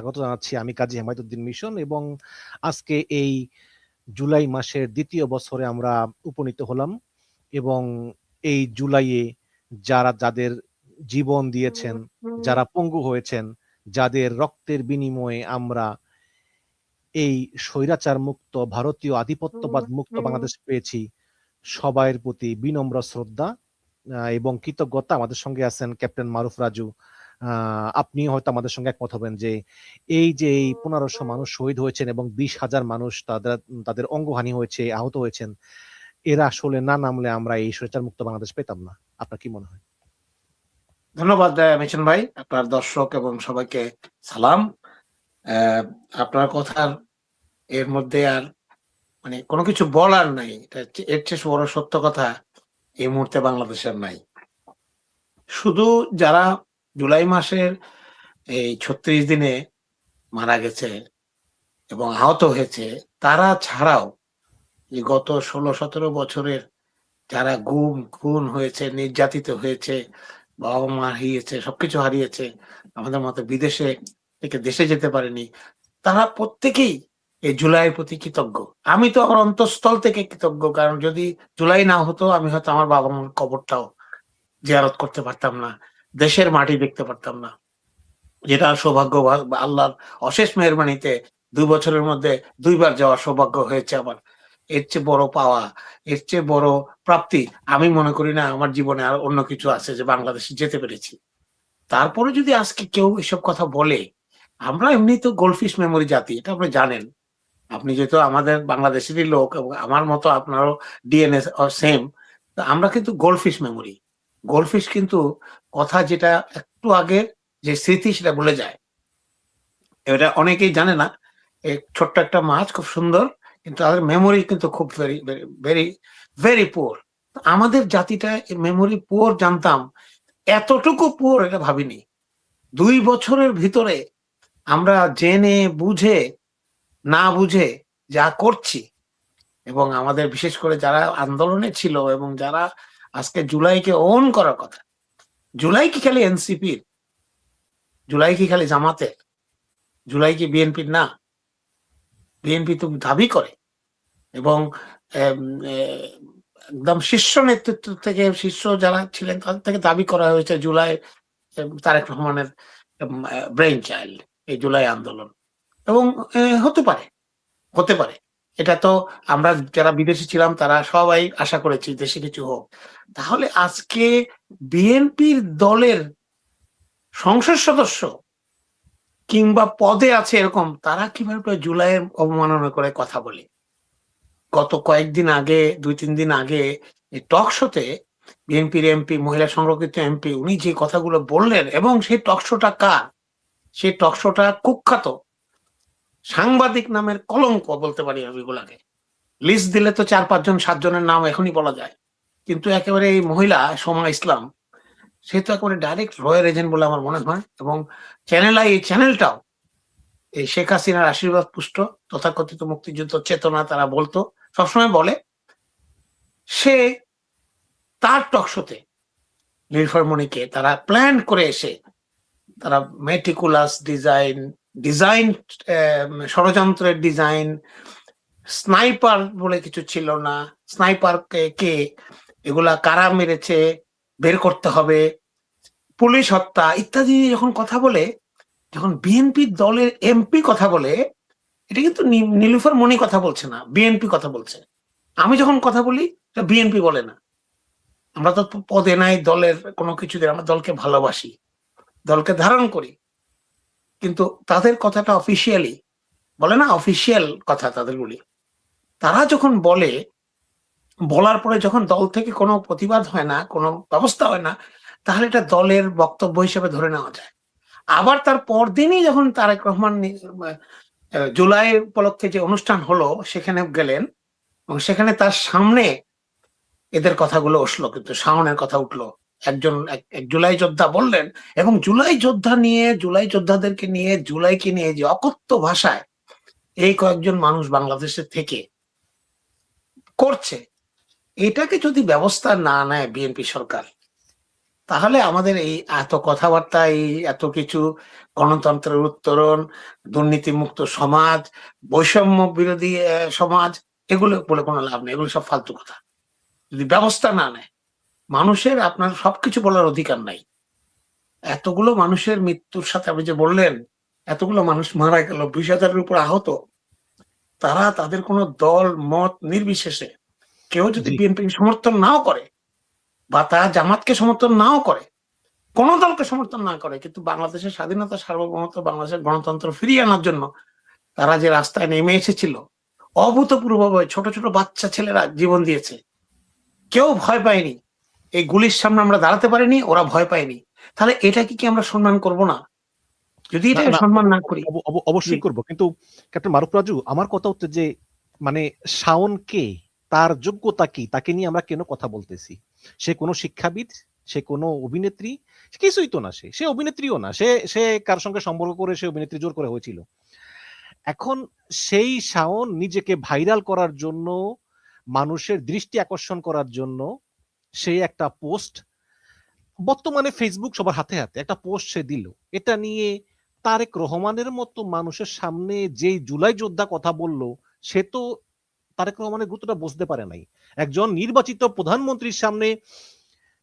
স্বাগত জানাচ্ছি। আমি কাজী হেমায়েতুদ্দিন মিশন, এবং আজকে এই জুলাই মাসের দ্বিতীয় বছরে আমরা উপনীত হলাম। এবং এই জুলাইয়ে যাদের জীবন দিয়েছেন, যারা পঙ্গু হয়েছেন, যাদের রক্তের বিনিময়ে আমরা এই স্বৈরাচার মুক্ত ভারতীয় আধিপত্যবাদ মুক্ত বাংলাদেশ পেয়েছি, সবাইয়ের প্রতি বিনম্র শ্রদ্ধা এবং কৃতজ্ঞতা। আমাদের সঙ্গে আছেন ক্যাপ্টেন মারুফ রাজু। আপনি হয়তো আমাদের সঙ্গে একমত হবেন যে এই 1500 মানুষ শহীদ হয়েছেন এবং 20,000 মানুষ তাদের অঙ্গহানি হয়েছে, আহত হয়েছেন, এরা আসলে না নামলে আমরা এই স্বৈরাচার মুক্ত বাংলাদেশ পেতাম না। আপনার কি মনে হয়? ধন্যবাদ মিশন ভাই, আপনার দর্শক এবং সবাইকে সালাম। আপনার কথার এর মধ্যে আর মানে কোনো কিছু বলার নাই। এর চেয়ে বড় সত্য কথা এই মুহূর্তে বাংলাদেশের নাই। শুধু যারা জুলাই মাসের এই 36 দিনে মারা গেছে এবং আহত হয়েছে তারা ছাড়াও এই গত 16-17 বছরের যারা গুম খুন হয়েছে, নির্যাতিত হয়েছে, বাবা মা হারিয়েছে, সবকিছু হারিয়েছে, আমাদের মতো বিদেশে থেকে দেশে যেতে পারেনি, তারা প্রত্যেকেই এই জুলাইয়ের প্রতি কৃতজ্ঞ। আমি তো আমার অন্তঃস্থল থেকে কৃতজ্ঞ, কারণ যদি জুলাই না হতো আমি হয়তো আমার বাবা মার কবরটাও জিয়ারত করতে পারতাম না, দেশের মাটি দেখতে পারতাম না, যেটা সৌভাগ্য আল্লাহর অশেষ মেহেরবানিতে 2 বছরের মধ্যে 2 বার যাওয়ার সৌভাগ্য হয়েছে আমার। এর চেয়ে বড় পাওয়া, এর চেয়ে বড় প্রাপ্তি আমি মনে করি না আমার জীবনে আর অন্য কিছু আছে যে বাংলাদেশে যেতে পেরেছি। তারপরে যদি আজকে কেউ এসব কথা বলে, আমরা এমনি তো গোল্ডফিশ মেমোরি জাতি, এটা আপনি জানেন। আপনি যেহেতু আমাদের বাংলাদেশেরই লোক এবং আমার মতো আপনারও ডিএনএ সেম, আমরা কিন্তু গোল্ডফিশ মেমোরি। গোল্ডফিশ কিন্তু কথা যেটা একটু আগে যে স্মৃতি সেটা ভুলে যায়। এটা অনেকেই জানে না। ছোট্ট একটা মাছ, খুব সুন্দর, কিন্তু তাদের মেমোরি কিন্তু খুব ভেরি ভেরি ভেরি পুয়ার। আমাদের জাতিটা মেমোরি পুয়ার জানতাম, এতটুকু পুয়ার এটা ভাবিনি। 2 বছরের ভিতরে আমরা জেনে বুঝে না বুঝে যা করছি, এবং আমাদের বিশেষ করে যারা আন্দোলনে ছিল এবং যারা আজকে জুলাইকে ওন করার কথা, জুলাই কি খালি এনসিপির, জুলাই কি খালি জামাতের, জুলাই কি বিএনপির না? বিএনপি তো দাবি করে এবং একদম শীর্ষ নেতৃত্ব থেকে, শীর্ষ যারা ছিলেন তাদের থেকে দাবি করা হয়েছে জুলাই তারেক রহমানের ব্রেইন চাইল্ড এই জুলাই আন্দোলন। এবং হতে পারে, হতে পারে, এটা তো আমরা যারা বিদেশে ছিলাম তারা সবাই আশা করেছি দেশে কিছু হোক। তাহলে আজকে বিএনপির দলের সংসদ সদস্য কিংবা পদে আছে এরকম তারা কিভাবে জুলাইয়ের অবমাননা করে কথা বলে? গত কয়েকদিন আগে, 2-3 দিন আগে টক শোতে বিএনপির এমপি, মহিলা সংরক্ষিত এমপি, উনি যে কথাগুলো বললেন, এবং সেই টক শোটা কার? সেই টক শোটা কুখ্যাত সাংবাদিক নামের কলঙ্ক বলতে পারি আমি এগুলাকে। লিস্ট দিলে তো 4-5 জন 7 জনের নাম এখনই বলা যায়, কিন্তু একেবারে এই মহিলা সোমা ইসলাম, সে তো একেবারে ডাইরেক্ট রয়ের এজেন্ট বলে আমার মনে হয়। এবং এই চ্যানেলটাও এই শেখ হাসিনার আশীর্বাদ পুষ্ট তথাকথিত মুক্তিযুদ্ধ চেতনা তারা বলতো, সবসময় বলে। সে তার টকশোতে নীলফারমণিকে তারা প্ল্যান করে এসে তারা মেটিকুলাস ডিজাইন ষড়যন্ত্রের ডিজাইন, স্নাইপার বলে কিছু ছিল না, স্নাইপার কে, এগুলা কারা মেরেছে বের করতে হবে, পুলিশ হত্যা ইত্যাদি যখন কথা বলে, যখন বিএনপি দলের এমপি কথা বলে, এটা কিন্তু নীলুফার মনি কথা বলছে না, বিএনপি কথা বলছে। আমি যখন কথা বলি বিএনপি বলে না। আমরা তো পদে নাই, দলের কোনো কিছুতে, আমরা দলকে ভালোবাসি, দলকে ধারণ করি, কিন্তু তাদের কথাটা অফিসিয়ালি বলে না, অফিসিয়াল কথা তাদের বলি। তারা যখন বলে, বলার পরে যখন দল থেকে কোনো প্রতিবাদ হয় না, কোনো ব্যবস্থা হয় না, তাহলে এটা দলের বক্তব্য হিসেবে ধরে নেওয়া যায়। আবার তার পরদিনই যখন তারেক রহমান জুলাই উপলক্ষে যে অনুষ্ঠান হলো সেখানে গেলেন, এবং সেখানে তার সামনে এদের কথাগুলো উঠলো, কিন্তু শাওনের কথা উঠলো। একজন এক জুলাই যোদ্ধা বললেন, এবং জুলাই যোদ্ধা নিয়ে, জুলাই যোদ্ধাদেরকে নিয়ে, জুলাইকে নিয়ে যে অকথ্য ভাষায় এই কয়েকজন মানুষ বাংলাদেশের থেকে করছে, এটাকে যদি ব্যবস্থা না নেয় বিএনপি সরকার, তাহলে আমাদের এই এত কথাবার্তা, এই এত কিছু, গণতন্ত্রের উত্তরণ, দুর্নীতিমুক্ত সমাজ, বৈষম্য বিরোধী সমাজ, এগুলো বলে কোনো লাভ নেই। এগুলো সব ফালতু কথা। যদি ব্যবস্থা না নেয়, মানুষের আপনার সবকিছু বলার অধিকার নাই। এতগুলো মানুষের মৃত্যুর সাথে আপনি যে বললেন, এতগুলো মানুষ মারা গেল, 20,000-এর উপর আহত, তারা তাদের কোনো দল মত নির্বিশেষে, কেউ যদি জি বিএনপি সমর্থন নাও করে বা তারা জামাতকে সমর্থন নাও করে, কোন দলকে সমর্থন না করে, কিন্তু বাংলাদেশের স্বাধীনতা, সার্বভৌমত্ব, বাংলাদেশের গণতন্ত্র ফিরিয়ে আনার জন্য তারা যে রাস্তায় নেমে এসেছিল, অভূতপূর্বভাবে ছোট ছোট বাচ্চা ছেলেরা জীবন দিয়েছে, কেউ ভয় পায়নি। এই গুলির সামনে আমরা দাঁড়াতে পারিনি, ওরা ভয় পায়নি। তাহলে এটাকে কি আমরা সম্মান করব না? যদি না এটাকে না সম্মান না করি। জি। অবশ্যই করব, কিন্তু ক্যাপ্টেন মারুফ রাজু, আমার কথা হচ্ছে যে মানে শাওন কে, তার যোগ্যতা কি, তাকে নিয়ে আমরা কেন কথা বলতেছি? সে কোনো শিক্ষাবিদ, সে কোনো অভিনেত্রী, কিছুই তো না। সে অভিনেত্রীও না। সে সে কার সঙ্গে সম্পর্ক করে সে অভিনেত্রী জোর করে হয়েছিল? এখন সেই শাওন নিজেকে ভাইরাল করার জন্য, মানুষের দৃষ্টি আকর্ষণ করার জন্য সে একটা পোস্ট, বর্তমানে ফেসবুক সবার হাতে হাতে, একটা পোস্ট সে দিল। এটা নিয়ে তারেক রহমানের মতো মানুষের সামনে যেই জুলাই যোদ্ধা কথা বলল, সে তো তারেক রহমানের গুরুত্বটা বুঝতে পারে নাই। একজন নির্বাচিত প্রধানমন্ত্রীর সামনে,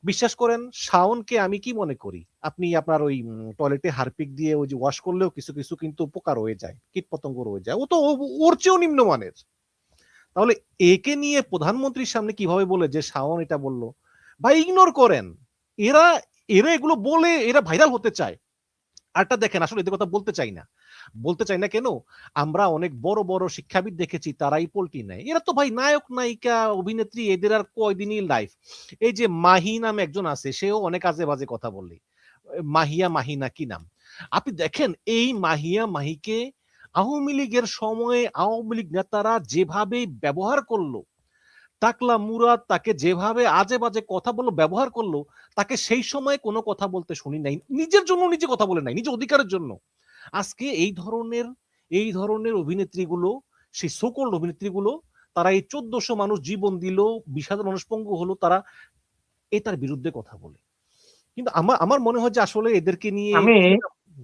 বিশ্বাস করেন শাওনকে আমি কি মনে করি, আপনি আপনার ওই টয়লেটে হারপিক দিয়ে ওই যে ওয়াশ করলেও কিছু কিছু কিন্তু পোকা রয়ে যায়, কীট পতঙ্গ রয়ে যায়, ও তো ওর চেয়েও নিম্নমানের। তাহলে একে নিয়ে প্রধানমন্ত্রীর সামনে কিভাবে বলে যে শাওন এটা বলল? ভাই ইগনোর করেন। এরা এরা এগুলো বলে এরা ভাইরাল হতে চায়। আরটা দেখেন, আসলে এদের কথা বলতে চাই না কেন, আমরা অনেক বড় বড় শিক্ষাবিদ দেখেছি, তারাই পোল্টি নেয়। এরা তো ভাই নায়ক নায়িকা অভিনেত্রী, এদের আর কয়দিনই লাইফ। এই যে মাহি নামে একজন আছে, সেও অনেক আজে বাজে কথা বললে, মাহিনা কি নাম, আপনি দেখেন এই মাহিকে আওয়ামী লীগের সময়ে আওয়ামী লীগ নেতারা যেভাবে ব্যবহার করলো, টাকলা মুরাদ তাকে যেভাবে আজে বাজে কথা বললো, ব্যবহার করলো, তাকে সেই সময় কোনো কথা বলতে শুনি নাই। নিজের জন্য নিজে কথা বলে নাই, নিজের অধিকারের জন্য। আজকে এই ধরনের অভিনেত্রীগুলো, সেই সোকল্ড অভিনেত্রীগুলো, তারা এই 1400 মানুষ জীবন দিল, 20,000 মানুষ পঙ্গু হলো, তারা এটার বিরুদ্ধে কথা বলে। কিন্তু আমার মনে হয় যে আসলে এদেরকে নিয়ে আমি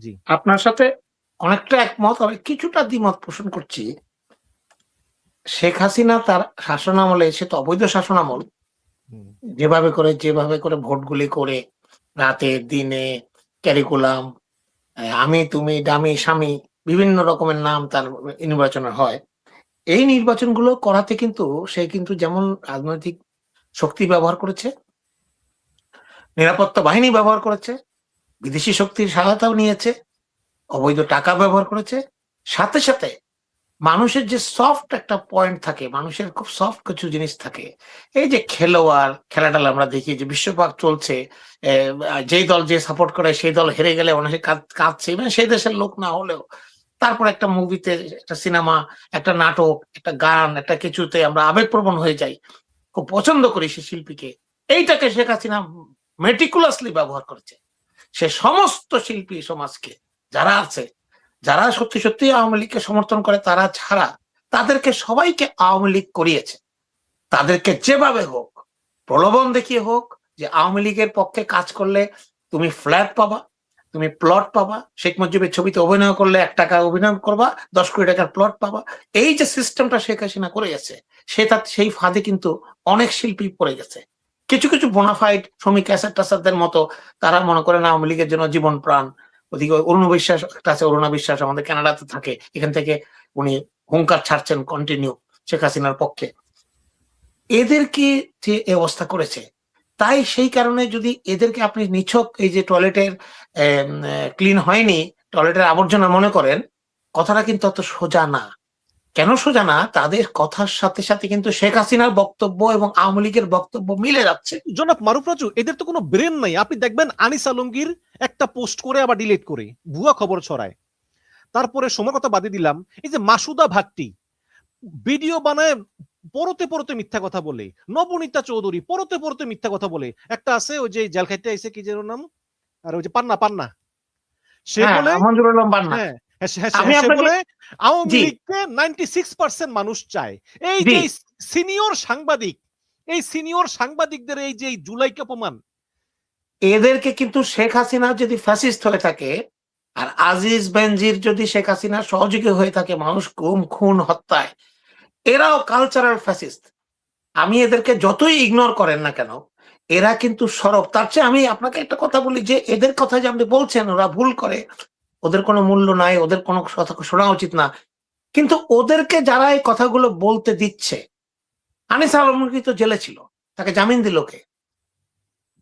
জি আপনার সাথে অনেকটা একমত, আমি কিছুটা দ্বিমত পোষণ করছি। শেখ হাসিনা তার শাসনামলে, সে তো অবৈধ শাসনামল, হুম, যেভাবে করে ভোটগুলি করে, রাতে দিনে, ক্যারিকুলাম, আমি তুমি ডামি স্বামী, বিভিন্ন রকমের নাম তার নির্বাচনের হয়। এই নির্বাচনগুলো করাতে কিন্তু সে কিন্তু যেমন রাজনৈতিক শক্তি ব্যবহার করেছে, নিরাপত্তা বাহিনী ব্যবহার করেছে, বিদেশি শক্তির সহায়তাও নিয়েছে, অবৈধ টাকা ব্যবহার করেছে, সাথে সাথে মানুষের যে সফট একটা পয়েন্ট থাকে, মানুষের খুব সফট কিছু জিনিস থাকে। এই যে খেলোয়াড়, খেলাটা আমরা দেখি যে বিশ্বকাপ চলছে, যেই দল যে সাপোর্ট করে সেই দল হেরে গেলে অনেকে কাঁদছে, মানে সেই দেশের লোক না হলেও। তারপর একটা মুভিতে, একটা সিনেমা, একটা নাটক, একটা গান, একটা কিছুতে আমরা আবেগপ্রবণ হয়ে যাই, খুব পছন্দ করি সে শিল্পীকে। এইটাকে শেখ হাসিনা মেটিকুলাসলি ব্যবহার করেছে। সে সমস্ত শিল্পী সমাজকে, যারা আছে, যারা সত্যি সত্যি আওয়ামী লীগকে সমর্থন করে, তারা ছাড়া তাদেরকে সবাইকে আওয়ামী লীগ করিয়েছে। তাদেরকে যেভাবে হোক, প্রলোভন দেখিয়ে হোক, যে আওয়ামী লীগের পক্ষে কাজ করলে তুমি ফ্ল্যাট পাবা, তুমি প্লট পাবা, শেখ মুজিবের ছবিতে অভিনয় করলে 1 টাকা অভিনয় করবা, 10 কোটি টাকার প্লট পাবা। এই যে সিস্টেমটা শেখ হাসিনা করে গেছে, সেই ফাঁদে কিন্তু অনেক শিল্পী পড়ে গেছে। কিছু কিছু বোনাফাইড শ্রমিক টাসারদের মতো, তারা মনে করেন আওয়ামী লীগের জন্য জীবন প্রাণ। ওদিকে অরুণ বিশ্বাস একটা আছে, অরুণা বিশ্বাস আমাদের কানাডাতে থাকে, এখান থেকে উনি হুঙ্কার ছাড়ছেন কন্টিনিউ শেখ হাসিনার পক্ষে। এদেরকে যে অবস্থা করেছে, তাই সেই কারণে যদি এদেরকে আপনি নিছক এই যে টয়লেটের ক্লিন হয়নি, টয়লেটের আবর্জনা মনে করেন, কথাটা কিন্তু অত সোজা না। কেন সোজা না? তাদের কথার সাথে সাথে কিন্তু শেখ হাসিনার বক্তব্য এবং আওয়ামী লীগের বক্তব্য মিলে যাচ্ছে। জনাব মারুফ রাজু, এদের তো কোনো ব্রেন নাই। আপনি দেখবেন আনিস আলমগীর একটা পোস্ট করে আবার ডিলিট করে ভুয়া খবর ছড়ায়। তারপরে সময় কথা বাদে দিলাম, এই যে মাসুদা ভাট্টি ভিডিও বানায়, পরতে মিথ্যা কথা বলে, নবনীতা চৌধুরী পরতে মিথ্যা কথা বলে, একটা আছে ওই যে জেল খাইতে আইছে, কি যেন নাম, আর ওই যে পান্না সে হ্যাঁ, বলে, মঞ্জুর আলম বান্না। হ্যাঁ আমি সে আপনাকে বলে আওয়ামী জি লীগকে 96% মানুষ চায়। এই জি যে সিনিয়র সাংবাদিক, এই সিনিয়র সাংবাদিকদের এই যে জুলাইকে অপমান, এদেরকে কিন্তু শেখ হাসিনা যদি ফ্যাসিস্ট হয়ে থাকে আর আজিজ বেনজির যদি শেখ হাসিনার সহযোগী হয়ে থাকে মানুষ গুম খুন হত্যায়, এরাও কালচারাল ফ্যাসিস্ট। আমি এদেরকে যতই ইগনোর করেন না কেন, এরা কিন্তু সরব। তার চেয়ে আমি আপনাকে একটা কথা বলি যে এদের কথা যে আপনি বলছেন ওরা ভুল করে, ওদের কোনো মূল্য নাই, ওদের কোনো কথা শোনা উচিত না, কিন্তু ওদেরকে যারা এই কথাগুলো বলতে দিচ্ছে, আনিস আলমগীর তো জেলে ছিল, তাকে জামিন দিল কে?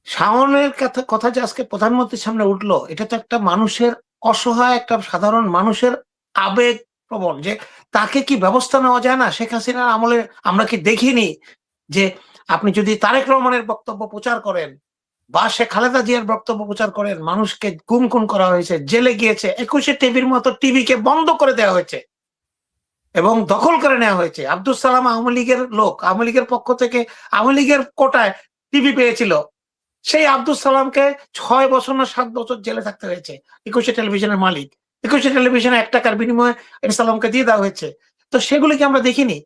শাওনের কথা যে আজকে প্রধানমন্ত্রীর সামনে উঠলো, এটা তো একটা মানুষের অসহায়, একটা সাধারণ মানুষের আবেগ প্রবণ, যে তাকে কি ব্যবস্থা নেওয়া যায় না? শেখ হাসিনার আমলে আমরা কি দেখিনি যে আপনি যদি তারেক রহমানের বক্তব্য প্রচার করেন বা শেখ খালেদা জিয়ার বক্তব্য প্রচার করেন, মানুষকে গুম খুন করা হয়েছে, জেলে গিয়েছে, 21 টিভির মতো টিভিকে বন্ধ করে দেওয়া হয়েছে এবং দখল করে নেওয়া হয়েছে। আব্দুল সালাম আওয়ামী লীগের লোক, আওয়ামী লীগের পক্ষ থেকে আওয়ামী লীগের কোটায় টিভি পেয়েছিল, সেই আব্দুল সালামকে 6 বছর না 7 বছর জেলে থাকতে হয়েছে। 21 টেলিভিশনের মালিক, 21 টেলিভিশনে 1 টাকার বিনিময়ে এর সালামকে দিয়ে দেওয়া হয়েছে। তো সেগুলো কি আমরা দেখিনি?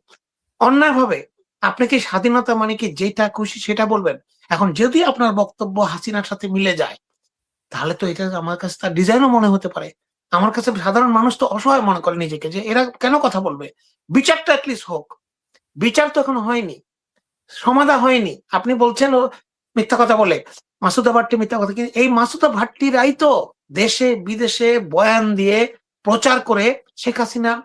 অন্যায়ভাবে আপনি কি স্বাধীনতা মানে কি যেটা খুশি সেটা বলবেন? এখন যদি আপনার বক্তব্য হাসিনার সাথে মিলে যায়, তাহলে তো এটা আমার কাছে তার ডিজাইনও মনে হতে পারে। আমার কাছে সাধারণ মানুষ তো অসহায় মনে করে নিজেকে, যে এরা কেন কথা বলবে? বিচারটা অ্যাটলিস্ট হোক। বিচার তো এখনো হয়নি, সমাধা হয়নি। আপনি বলছেন ও মিথ্যা কথা বলে, মাসুদা ভাট্টি মিথ্যা কথা, কিন্তু এই মাসুদা ভাট্টিরাই তো দেশে বিদেশে বয়ান দিয়ে প্রচার করে শেখ হাসিনার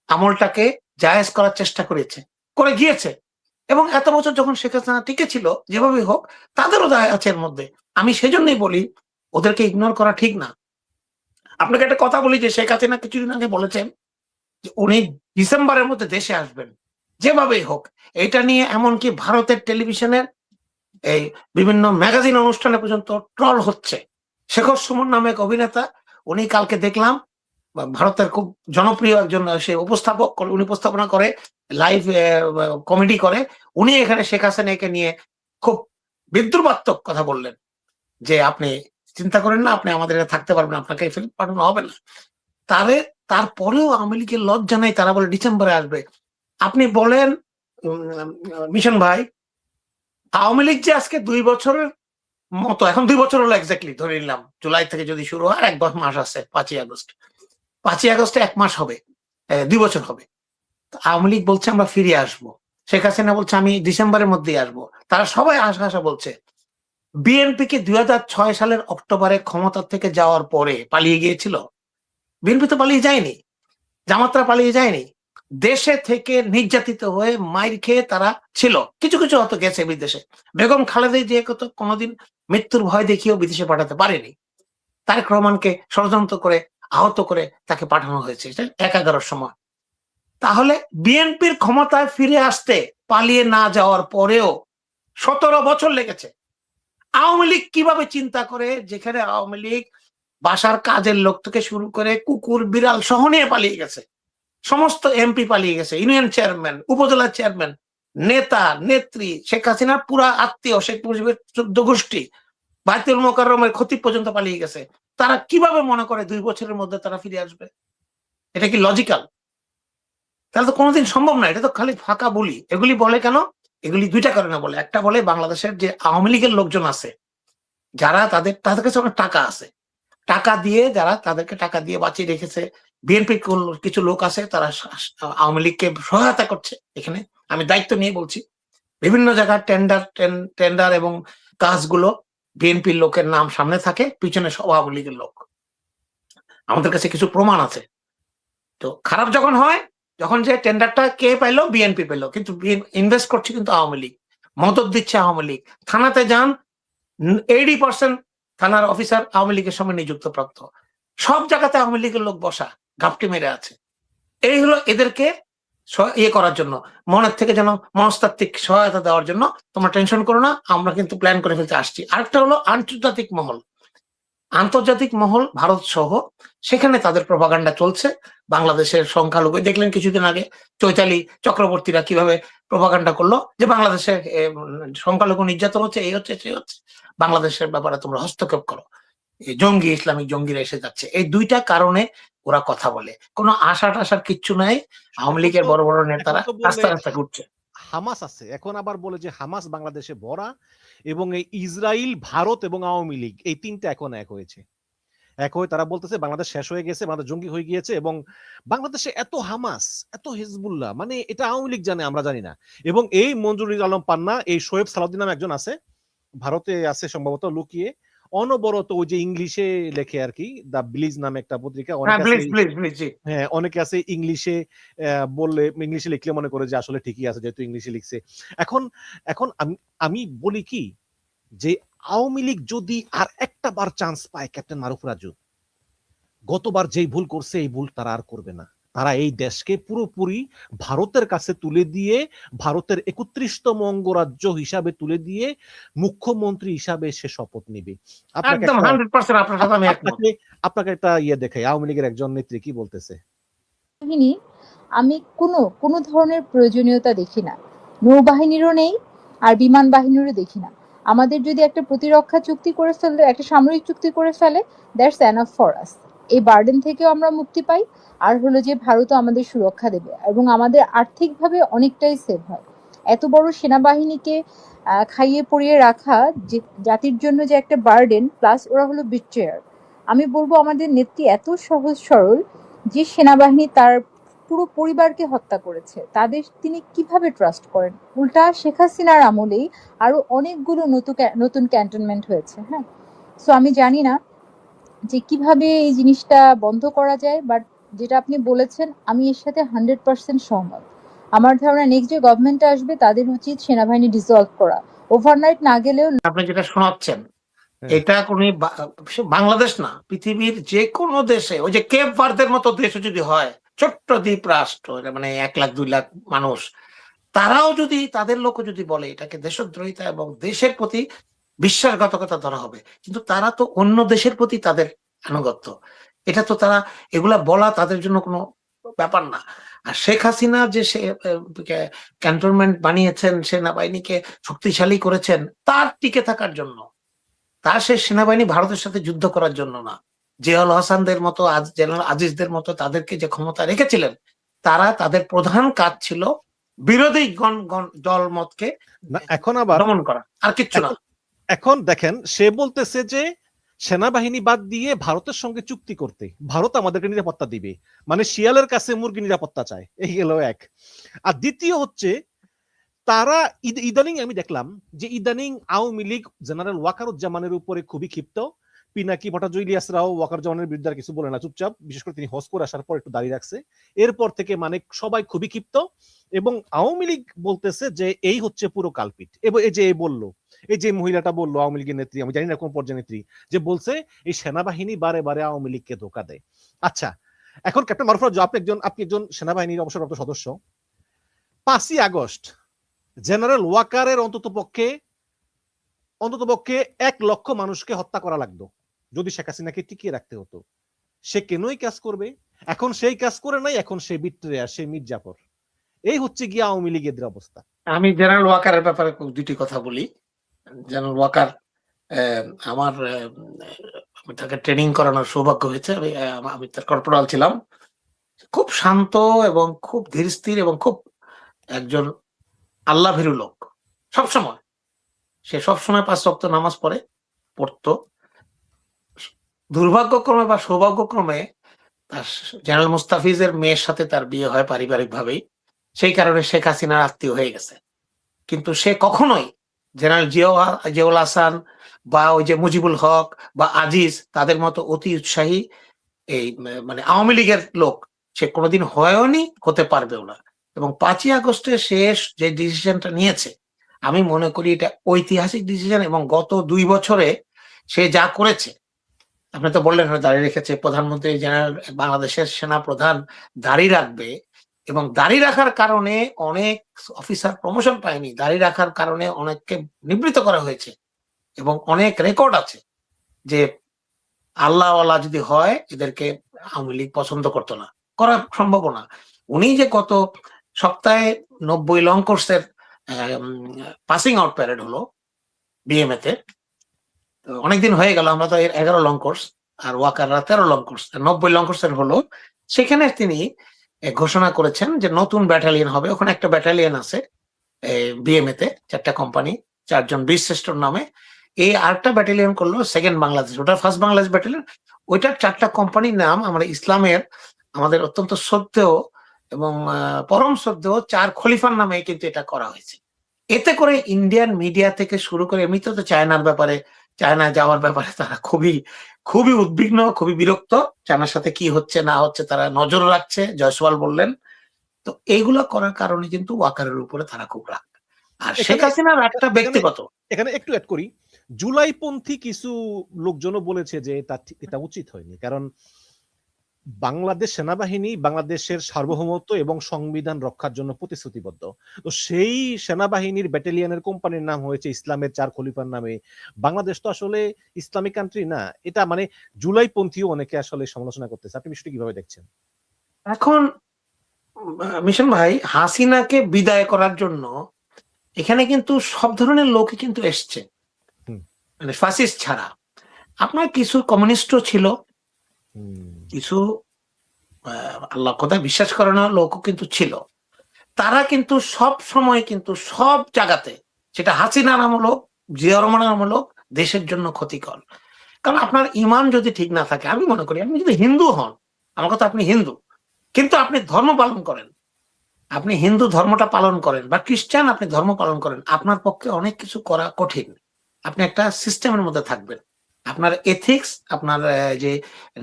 আমলটাকে জায়েজ করার চেষ্টা করে গিয়েছে। এবং এত বছর যখন শেখ হাসিনা টিকে ছিল, যেভাবেই হোক তাদেরও দায় আছে এর মধ্যে। আমি সেজন্যই বলি ওদেরকে ইগনোর করা ঠিক না। আপনাকে একটা কথা বলি যে শেখ হাসিনা কিছুদিন আগে বলেছেন যে উনি ডিসেম্বরের মধ্যে দেশে আসবেন, যেভাবেই হোক। এটা নিয়ে এমনকি ভারতের টেলিভিশনের এই বিভিন্ন ম্যাগাজিন অনুষ্ঠানে পর্যন্ত ট্রল হচ্ছে। শেখর সুমন নামে এক অভিনেতা, উনি কালকে দেখলাম ভারতের খুব জনপ্রিয় একজন সে উপস্থাপক, উনি উপস্থাপনা করে, লাইভ কমেডি করে, উনি এখানে শেখ হাসিনাকে নিয়ে খুব বিদ্রুপাত্মক কথা বললেন যে আপনি চিন্তা করেন না, আপনি আমাদের এখানে থাকতে পারবেন, আপনাকে ফেরত পাঠানো হবে না। তাহলে তারপরেও আওয়ামী লীগের লজ্জা নাই, তারা বলে ডিসেম্বরে আসবে। আপনি বলেন মিশন ভাই, আওয়ামী লীগ যে আজকে 2 বছরের মতো, এখন 2 বছর হলো এক্স্যাক্টলি, ধরে নিলাম জুলাই থেকে যদি শুরু হয়, 1 মাস আছে, 5ই আগস্ট। 5ই আগস্টে 1 মাস হবে, 2 বছর হবে। আওয়ামী লীগ বলছে আমরা ফিরে আসবো, শেখ হাসিনা বলছে আমি ডিসেম্বরের মধ্যেই আসবো, তারা সবাই আশা আশা বলছে। বিএনপি কে 2006 সালের অক্টোবরে ক্ষমতা থেকে যাওয়ার পরে পালিয়ে গিয়েছিল? বিএনপি তো পালিয়ে যায়নি, জামাতরা পালিয়ে যায়নি। দেশে থেকে নির্যাতিত হয়ে মাইর খেয়ে তারা ছিল, কিছু কিছু হয়তো গেছে বিদেশে। বেগম খালেদা জিয়াকে তো কোনোদিন মৃত্যুর ভয় দেখিয়েও বিদেশে পাঠাতে পারেনি। তারেক রহমানকে ষড়যন্ত্র করে আহত করে তাকে পাঠানো হয়েছে 11-11 সময়। তাহলে বিএনপির ক্ষমতায় ফিরে আসতে পালিয়ে না যাওয়ার পরেও 17 বছর লেগেছে। আওয়ামী লীগ কিভাবে চিন্তা করে, যেখানে আওয়ামী লীগ বাসার কাজের লোক থেকে শুরু করে কুকুর বিড়াল সহ নিয়ে পালিয়ে গেছে, সমস্ত এমপি পালিয়ে গেছে, ইউনিয়ন চেয়ারম্যান, উপজেলা চেয়ারম্যান, নেতা নেত্রী, শেখ হাসিনার পুরা আত্মীয়, শেখ মুজিবের 14 গোষ্ঠী, বাইতুল মোকাররমের খতিব পর্যন্ত পালিয়ে গেছে। তারা কিভাবে মনে করে 2 বছরের মধ্যে তারা ফিরে আসবে? এটা কি লজিক্যাল? তাহলে তো কোনোদিন সম্ভব না। এটা তো খালি ফাঁকা বলি। এগুলি বলে কেন? এগুলি 2টা কারণে বলে। একটা বলে বাংলাদেশের যে আওয়ামী লীগের লোকজন আছে, যারা তাদের কাছে অনেক টাকা আছে, টাকা দিয়ে যারা তাদেরকে টাকা দিয়ে বাঁচিয়ে রেখেছে। বিএনপির কিছু লোক আছে, তারা আওয়ামী লীগকে সহায়তা করছে। এখানে আমি দায়িত্ব নিয়ে বলছি, বিভিন্ন জায়গায় টেন্ডার এবং কাজগুলো বিএনপির লোকের নাম সামনে থাকে, পিছনে সব আওয়ামী লীগের লোক। আমাদের কাছে কিছু প্রমাণ আছে। তো খারাপ যখন হয়, যখন যে টেন্ডারটা কে পাইলো? বিএনপি পেলো, কিন্তু ইনভেস্ট করছে কিন্তু আওয়ামী লীগ, মদত দিচ্ছে আওয়ামী লীগ। থানাতে যান, 80% থানার অফিসার আওয়ামী লীগের সঙ্গে নিযুক্ত প্রাপ্ত। সব জায়গাতে আওয়ামী লীগের লোক বসা, ঘাপটি মেরে আছে। এই হলো এদেরকে ইয়ে করার জন্য, মনের থেকে যেন মনস্তাত্ত্বিক সহায়তা দেওয়ার জন্য, তোমরা টেনশন করো না, আমরা কিন্তু প্ল্যান করে ফেলতে আসছি। আরেকটা হলো আন্তর্জাতিক মহল। আন্তর্জাতিক মহল ভারত সহ, সেখানে তাদের প্রপাগান্ডা চলছে। বাংলাদেশের সংখ্যালঘু দেখলেন কিছুদিন আগে চৈতালি চক্রবর্তীরা কিভাবে প্রপাগান্ডা করলো যে বাংলাদেশে সংখ্যালঘু নির্যাতন হচ্ছে, এই হচ্ছে সেই হচ্ছে, বাংলাদেশের ব্যাপারে তোমরা হস্তক্ষেপ করো, জঙ্গি ইসলামিক জঙ্গিরা এসে যাচ্ছে। এই 2টা কারণে ওরা কথা বলে, কোনো আশা টাশার কিচ্ছু নাই। আওয়ামী লীগের বড় বড় নেতারা রাস্তা রাস্তা ঘুরছে। হামাস আছে, এখন আবার বলে যে হামাস বাংলাদেশে ভরা, এবং এই ইসরায়েল, ভারত এবং আওয়ামী লীগ এই তিনটা এখন এক হয়েছে। এক হয়ে তারা বলতেছে বাংলাদেশ শেষ হয়ে গেছে, বাংলাদেশ জঙ্গি হয়ে গিয়েছে, এবং বাংলাদেশে এত হামাস, এত হিজবুল্লাহ, মানে এটা আওয়ামী লীগ জানে, আমরা জানি না। এবং এই মঞ্জুরুল আলম পান্না, এই শোয়েব সালাউদ্দিন নামে একজন আছে, ভারতে আছে সম্ভবত লুকিয়ে, অনবরত ওই যে ইংলিশে লেখে আর কি, দ্য ব্লিজ নামে একটা পত্রিকা, অনেকে আছে, হ্যাঁ অনেকে আছে ইংলিশে বললে, ইংলিশে লিখলে মনে করে যে আসলে ঠিকই আছে যেহেতু ইংলিশে লিখছে। এখন এখন আমি বলি কি, যে আওয়ামী লীগ যদি আর একটা বার চান্স পায়, ক্যাপ্টেন মারুফ রাজু গতবার যেই ভুল করছে এই ভুল তারা আর করবে না। তারা এই দেশকে পুরোপুরি ভারতের কাছে তুলে দিয়ে, ভারতের 31তম অঙ্গরাজ্য হিসাবে তুলে দিয়ে মুখ্যমন্ত্রী হিসাবে সে শপথ নিবে। আপনাকে একটা ইয়ে দেখাই, আওয়ামী লীগের একজন নেত্রী কি বলতেছে। আমি কোনো ধরনের প্রয়োজনীয়তা দেখি না, নৌবাহিনীরও নেই আর বিমান বাহিনীরও দেখি না। আমাদের যদি একটা প্রতিরক্ষা চুক্তি করে ফেলে, একটা সামরিক চুক্তি করে ফেলে, দ্যাটস এনাফ ফর আস। এই বার্ডেন থেকেও আমরা মুক্তি পাই, আর হলো যে ভারতও আমাদের সুরক্ষা দেবে এবং আমাদের আর্থিকভাবে অনেকটাই সেভ হয়। এত বড় সেনাবাহিনীকে খাইয়ে পরিয়ে রাখা যে জাতির জন্য যে একটা বার্ডেন, প্লাস ওরা হলো বিট্রেয়ার। আমি বলবো আমাদের নেত্রী এত সহজ সরল যে সেনাবাহিনী তার পুরো পরিবারকে হত্যা করেছে, তাদের তিনি কিভাবে ট্রাস্ট করেন? উল্টা শেখ হাসিনার আমলেই আরো অনেকগুলো নতুন ক্যান্টনমেন্ট হয়েছে। হ্যাঁ, সো আমি জানি না যে কিভাবে এই জিনিসটা বন্ধ করা যায়, বাট যেটা আপনি বলেছেন আমি এর সাথে 100% সহমত। আমার ধারণা নেক্সট যে গভর্নমেন্ট আসবে তাদের উচিত সেনাবাহিনী ডিসলভ করা, ওভারনাইট না গেলেও। আপনি যেটা শোনাচ্ছেন এটা কোন বাংলাদেশ না, পৃথিবীর যে কোনো দেশে, ওই যে কেপ ভার্দের মতো দেশে যদি হয়, ছোট্ট দ্বীপ রাষ্ট্র, মানে 1 লাখ 2 লাখ মানুষ, তারাও যদি, তাদের লোক যদি বলে এটাকে দেশদ্রোহিতা এবং দেশের প্রতি বিশ্বাসঘাতকতা ধরা হবে, কিন্তু তারা তো অন্য দেশের প্রতি তাদের আনুগত্য, এটা তো তারা, এগুলা বলা তাদের জন্য কোনো ব্যাপার না। আর শেখ হাসিনা যে সে ক্যান্টনমেন্ট বানিয়েছেন, সেনাবাহিনীকে শক্তিশালী করেছেন তার টিকে থাকার জন্য, তার সে সেনাবাহিনী ভারতের সাথে যুদ্ধ করার জন্য না। জিয়াউল হাসানদের মতো, জেনারেল আজিজদের মতো তাদেরকে যে ক্ষমতা রেখেছিলেন, তারা তাদের প্রধান কাজ ছিল বিরোধী দলমতকে এখন আবার দমন করা, আর কিচ্ছু না। এখন দেখেন, সে বলতেছে যে সেনাবাহিনী বাদ দিয়ে ভারতের সঙ্গে চুক্তি করতে, ভারত আমাদেরকে নিরাপত্তা দিবে, মানে শিয়ালের কাছে মুরগি নিরাপত্তা চায়, এই গেল এক। আর দ্বিতীয় হচ্ছে, তারা ইদানিং আমি দেখলাম যে ইদানিং আওয়ামী লীগ জেনারেল ওয়াকারুজ্জামানের উপরে খুবই ক্ষিপ্ত। পিনাকি ভট্টাচার্য, ইলিয়াসরাও ওয়াকারুজ্জামানের বিরুদ্ধে কিছু বলে না, চুপচাপ, বিশেষ করে তিনি হজ করে আসার পর একটু দাঁড়িয়ে রাখছে। এরপর থেকে মানে সবাই খুবই ক্ষিপ্ত, এবং আওয়ামী লীগ বলতেছে যে এই হচ্ছে পুরো কালপিট। এবং এই যে বললো, এই যে মহিলাটা বললো আওয়ামী লীগের নেত্রী, আমি জানি না কোন পর্যায়ে নেত্রী, যে বলছে এই সেনাবাহিনী বারে বারে আওয়ামী লীগকে ধোকা দেয়। আচ্ছা, এখন ক্যাপ্টেন মারুফ রাজু, আপনি একজন সেনাবাহিনীর অবসরপ্রাপ্ত সদস্য। 5ই আগস্ট জেনারেল ওয়াকারের অন্তত পক্ষে 1 লক্ষ মানুষকে হত্যা করা লাগতো যদি শেখ হাসিনাকে টিকিয়ে রাখতে হতো। সে কেনই কাজ করবে? এখন সেই কাজ করে নাই, এখন সে বিট্রেয়ার, সে মির্জাফর। এই হচ্ছে গিয়ে আওয়ামী লীগের অবস্থা। আমি জেনারেল ওয়াকারের ব্যাপারে দুটি কথা বলি। জেনারেল ওয়াকার, আমার তাকে ট্রেনিং করানোর সৌভাগ্য হয়েছে। আমি তার কর্পোরাল ছিলাম। খুব শান্ত এবং খুব ধীরস্থির এবং খুব একজন আল্লাহ ভীরু লোক। সবসময় সে 5 ওয়াক্ত নামাজ পড়তো। দুর্ভাগ্যক্রমে বা সৌভাগ্যক্রমে তার জেনারেল মুস্তাফিজের মেয়ের সাথে তার বিয়ে হয় পারিবারিক ভাবেই, সেই কারণে শেখ হাসিনার আত্মীয় হয়ে গেছে। কিন্তু সে কখনোই জেনারেল জিয়াউল হাসান বা ওই যে মুজিবুল হক বা আজিজ তাদের মতো অতি উৎসাহী এই মানে আওয়ামী লীগের লোক সে কোনোদিন হয়নি, হতে পারবেও না। এবং 5ই আগস্টে শেষ যে ডিসিশনটা নিয়েছে, আমি মনে করি এটা ঐতিহাসিক ডিসিশন। এবং গত 2 বছরে সে যা করেছে, আপনি তো বললেন দাঁড়িয়ে রেখেছে, প্রধানমন্ত্রী জেনারেল বাংলাদেশের সেনা প্রধান দাঁড়িয়ে রাখবে, এবং দাঁড়িয়ে রাখার কারণে অনেক অফিসার প্রমোশন পায়নি, দাঁড়িয়ে রাখার কারণে অনেককে নিবৃত্ত করা হয়েছে, এবং অনেক রেকর্ড আছে যে আল্লাহওয়ালা যদি হয় এদেরকে আওয়ামী লীগ পছন্দ করতো না, করা সম্ভব না। উনি যে গত সপ্তাহে 90 লং কোর্সের পাসিং আউট প্যারেড হলো বিএমএ তে, অনেকদিন হয়ে গেল, আমরা তো 11 লং কোর্স, আর ওয়াকাররা 13 লং কোর্স, 90 লং কোর্সের হলো। সেখানে তিনি ঘোষণা করেছেন যে নতুন ব্যাটালিয়ন হবে, ওখানে একটা ব্যাটালিয়ন আছে, বিএমএ তে 4টা কোম্পানি, 4জন বীরশ্রেষ্ঠর নামে। এই 8টা ব্যাটালিয়ন করলো সেকেন্ড বাংলাদেশ, ওটা ফার্স্ট বাংলাদেশ ব্যাটালিয়ন। ওইটার 4টা কোম্পানির নাম আমরা ইসলামের আমাদের অত্যন্ত শ্রদ্ধেয় এবং পরম শ্রদ্ধেয় 4 খলিফার নামে কিন্তু এটা করা হয়েছে। এতে করে ইন্ডিয়ান মিডিয়া থেকে শুরু করে এমনিতে তো চায়নার ব্যাপারে, চায়না যাওয়ার ব্যাপারে তারা খুবই খুবই উদ্বিগ্ন, খুবই বিরক্ত। চায়নার সাথে কি হচ্ছে না হচ্ছে তারা নজর রাখছে, জয়সওয়াল বললেন। তো এইগুলো করার কারণে কিন্তু ওয়াকারের উপরে তারা খুব রাগ। আর শেখ হাসিনার একটা ব্যক্তিগত, এখানে একটু অ্যাড করি, জুলাইপন্থী কিছু লোকজনও বলেছে যে এটা উচিত হয়নি, কারণ বাংলাদেশ সেনাবাহিনী বাংলাদেশের সার্বভৌমত্ব এবং সংবিধান রক্ষার জন্য প্রতিশ্রুতিবদ্ধ। তো সেই সেনাবাহিনীর ব্যাটালিয়নের কোম্পানির নাম হয়েছে ইসলামের 4 খলিফার নামে। বাংলাদেশ তো আসলে ইসলামিক কান্ট্রি না। এটা মানে জুলাইপন্থীও অনেকে আসলে সমালোচনা করতেছে। আপনি বিষয়টি কিভাবে দেখছেন? এখন মিশন ভাই, হাসিনাকে বিদায় করার জন্য এখানে কিন্তু সব ধরনের লোকই কিন্তু এসছে, মানে ফ্যাসিস্ট ছাড়া। আপনার কিছু কমিউনিস্টও ছিল, কিছু আল্লাহ কথা বিশ্বাস করে না লোকও কিন্তু ছিল। তারা কিন্তু সব সময় কিন্তু সব জায়গাতে, সেটা হাসিনা নামক লোক, জিয়া রহমান নামক লোক, দেশের জন্য ক্ষতিকর। কারণ আপনার ইমান যদি ঠিক না থাকে, আমি মনে করি আপনি যদি হিন্দু হন, আমার কথা আপনি হিন্দু, কিন্তু আপনি ধর্ম পালন করেন, আপনি হিন্দু ধর্মটা পালন করেন বা খ্রিস্টান আপনি ধর্ম পালন করেন, আপনার পক্ষে অনেক কিছু করা কঠিন। আপনি একটা সিস্টেমের মধ্যে থাকবেন, আপনার এথিক্স, আপনার যে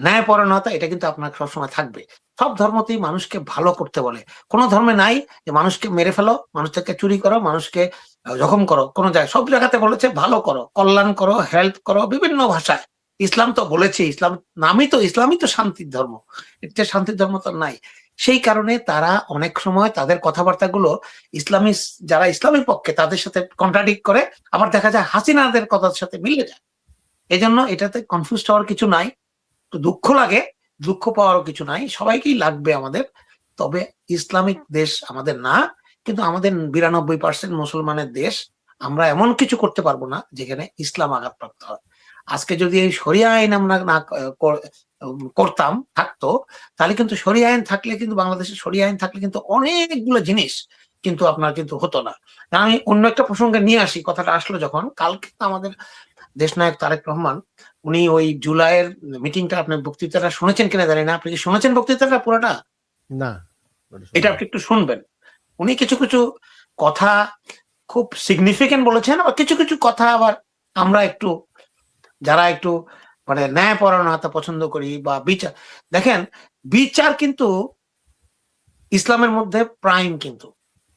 ন্যায়পরায়ণতা, এটা কিন্তু আপনার সবসময় থাকবে। সব ধর্মতেই মানুষকে ভালো করতে বলে, কোন ধর্মে নাই যে মানুষকে মেরে ফেলো, মানুষ থেকে চুরি করো, মানুষকে জখম করো। কোন জায়গায়, সব জায়গাতে বলেছে ভালো করো, কল্যাণ করো, হেল্প করো, বিভিন্ন ভাষায়। ইসলাম তো বলেছে, ইসলাম ইসলামই তো শান্তির ধর্ম, এর চেয়ে শান্তির ধর্ম তো নাই। সেই কারণে তারা অনেক সময় তাদের কথাবার্তাগুলো ইসলামী, যারা ইসলামের পক্ষে তাদের সাথে কন্ট্রাডিক্ট করে, আবার দেখা যায় হাসিনাদের কথার সাথে মিলে যায়। এই জন্য এটাতে কনফিউজ হওয়ার কিছু নাই। তো দুঃখ লাগে, দুঃখ পাওয়ারও কিছু নাই, সবাইকেই লাগবে আমাদের। তবে ইসলামিক দেশ আমাদের না, কিন্তু আমাদের 92% মুসলমানের দেশ। আমরা এমন কিছু করতে পারবো না যেখানে ইসলাম আঘাতপ্রাপ্ত হয়। আজকে যদি এই শরিয়া আইন আমরা না করতাম, থাকতো, তাহলে কিন্তু শরিয়া আইন থাকলে কিন্তু বাংলাদেশের শরিয়া আইন থাকলে কিন্তু অনেকগুলো জিনিস কিন্তু আপনার কিন্তু হতো না। আমি অন্য একটা প্রসঙ্গে নিয়ে আসি, কথাটা আসলো যখন, কালকে আমাদের দেশনায়ক তারেক রহমান, উনি ওই জুলাইয়ের মিটিংটা, আপনার বক্তৃতাটা শুনেছেন কিনা জানি না, আপনি কি শুনেছেন বক্তৃতাটা পুরোটা? না, এটা আপনি একটু শুনবেন। উনি কিছু কিছু কথা খুব সিগনিফিকেন্ট বলেছেন, আবার কিছু কিছু কথা আবার আমরা একটু, যারা একটু মানে ন্যায়পরায়ণতা পছন্দ করি বা বিচার, দেখেন বিচার কিন্তু ইসলামের মধ্যে প্রাইম। কিন্তু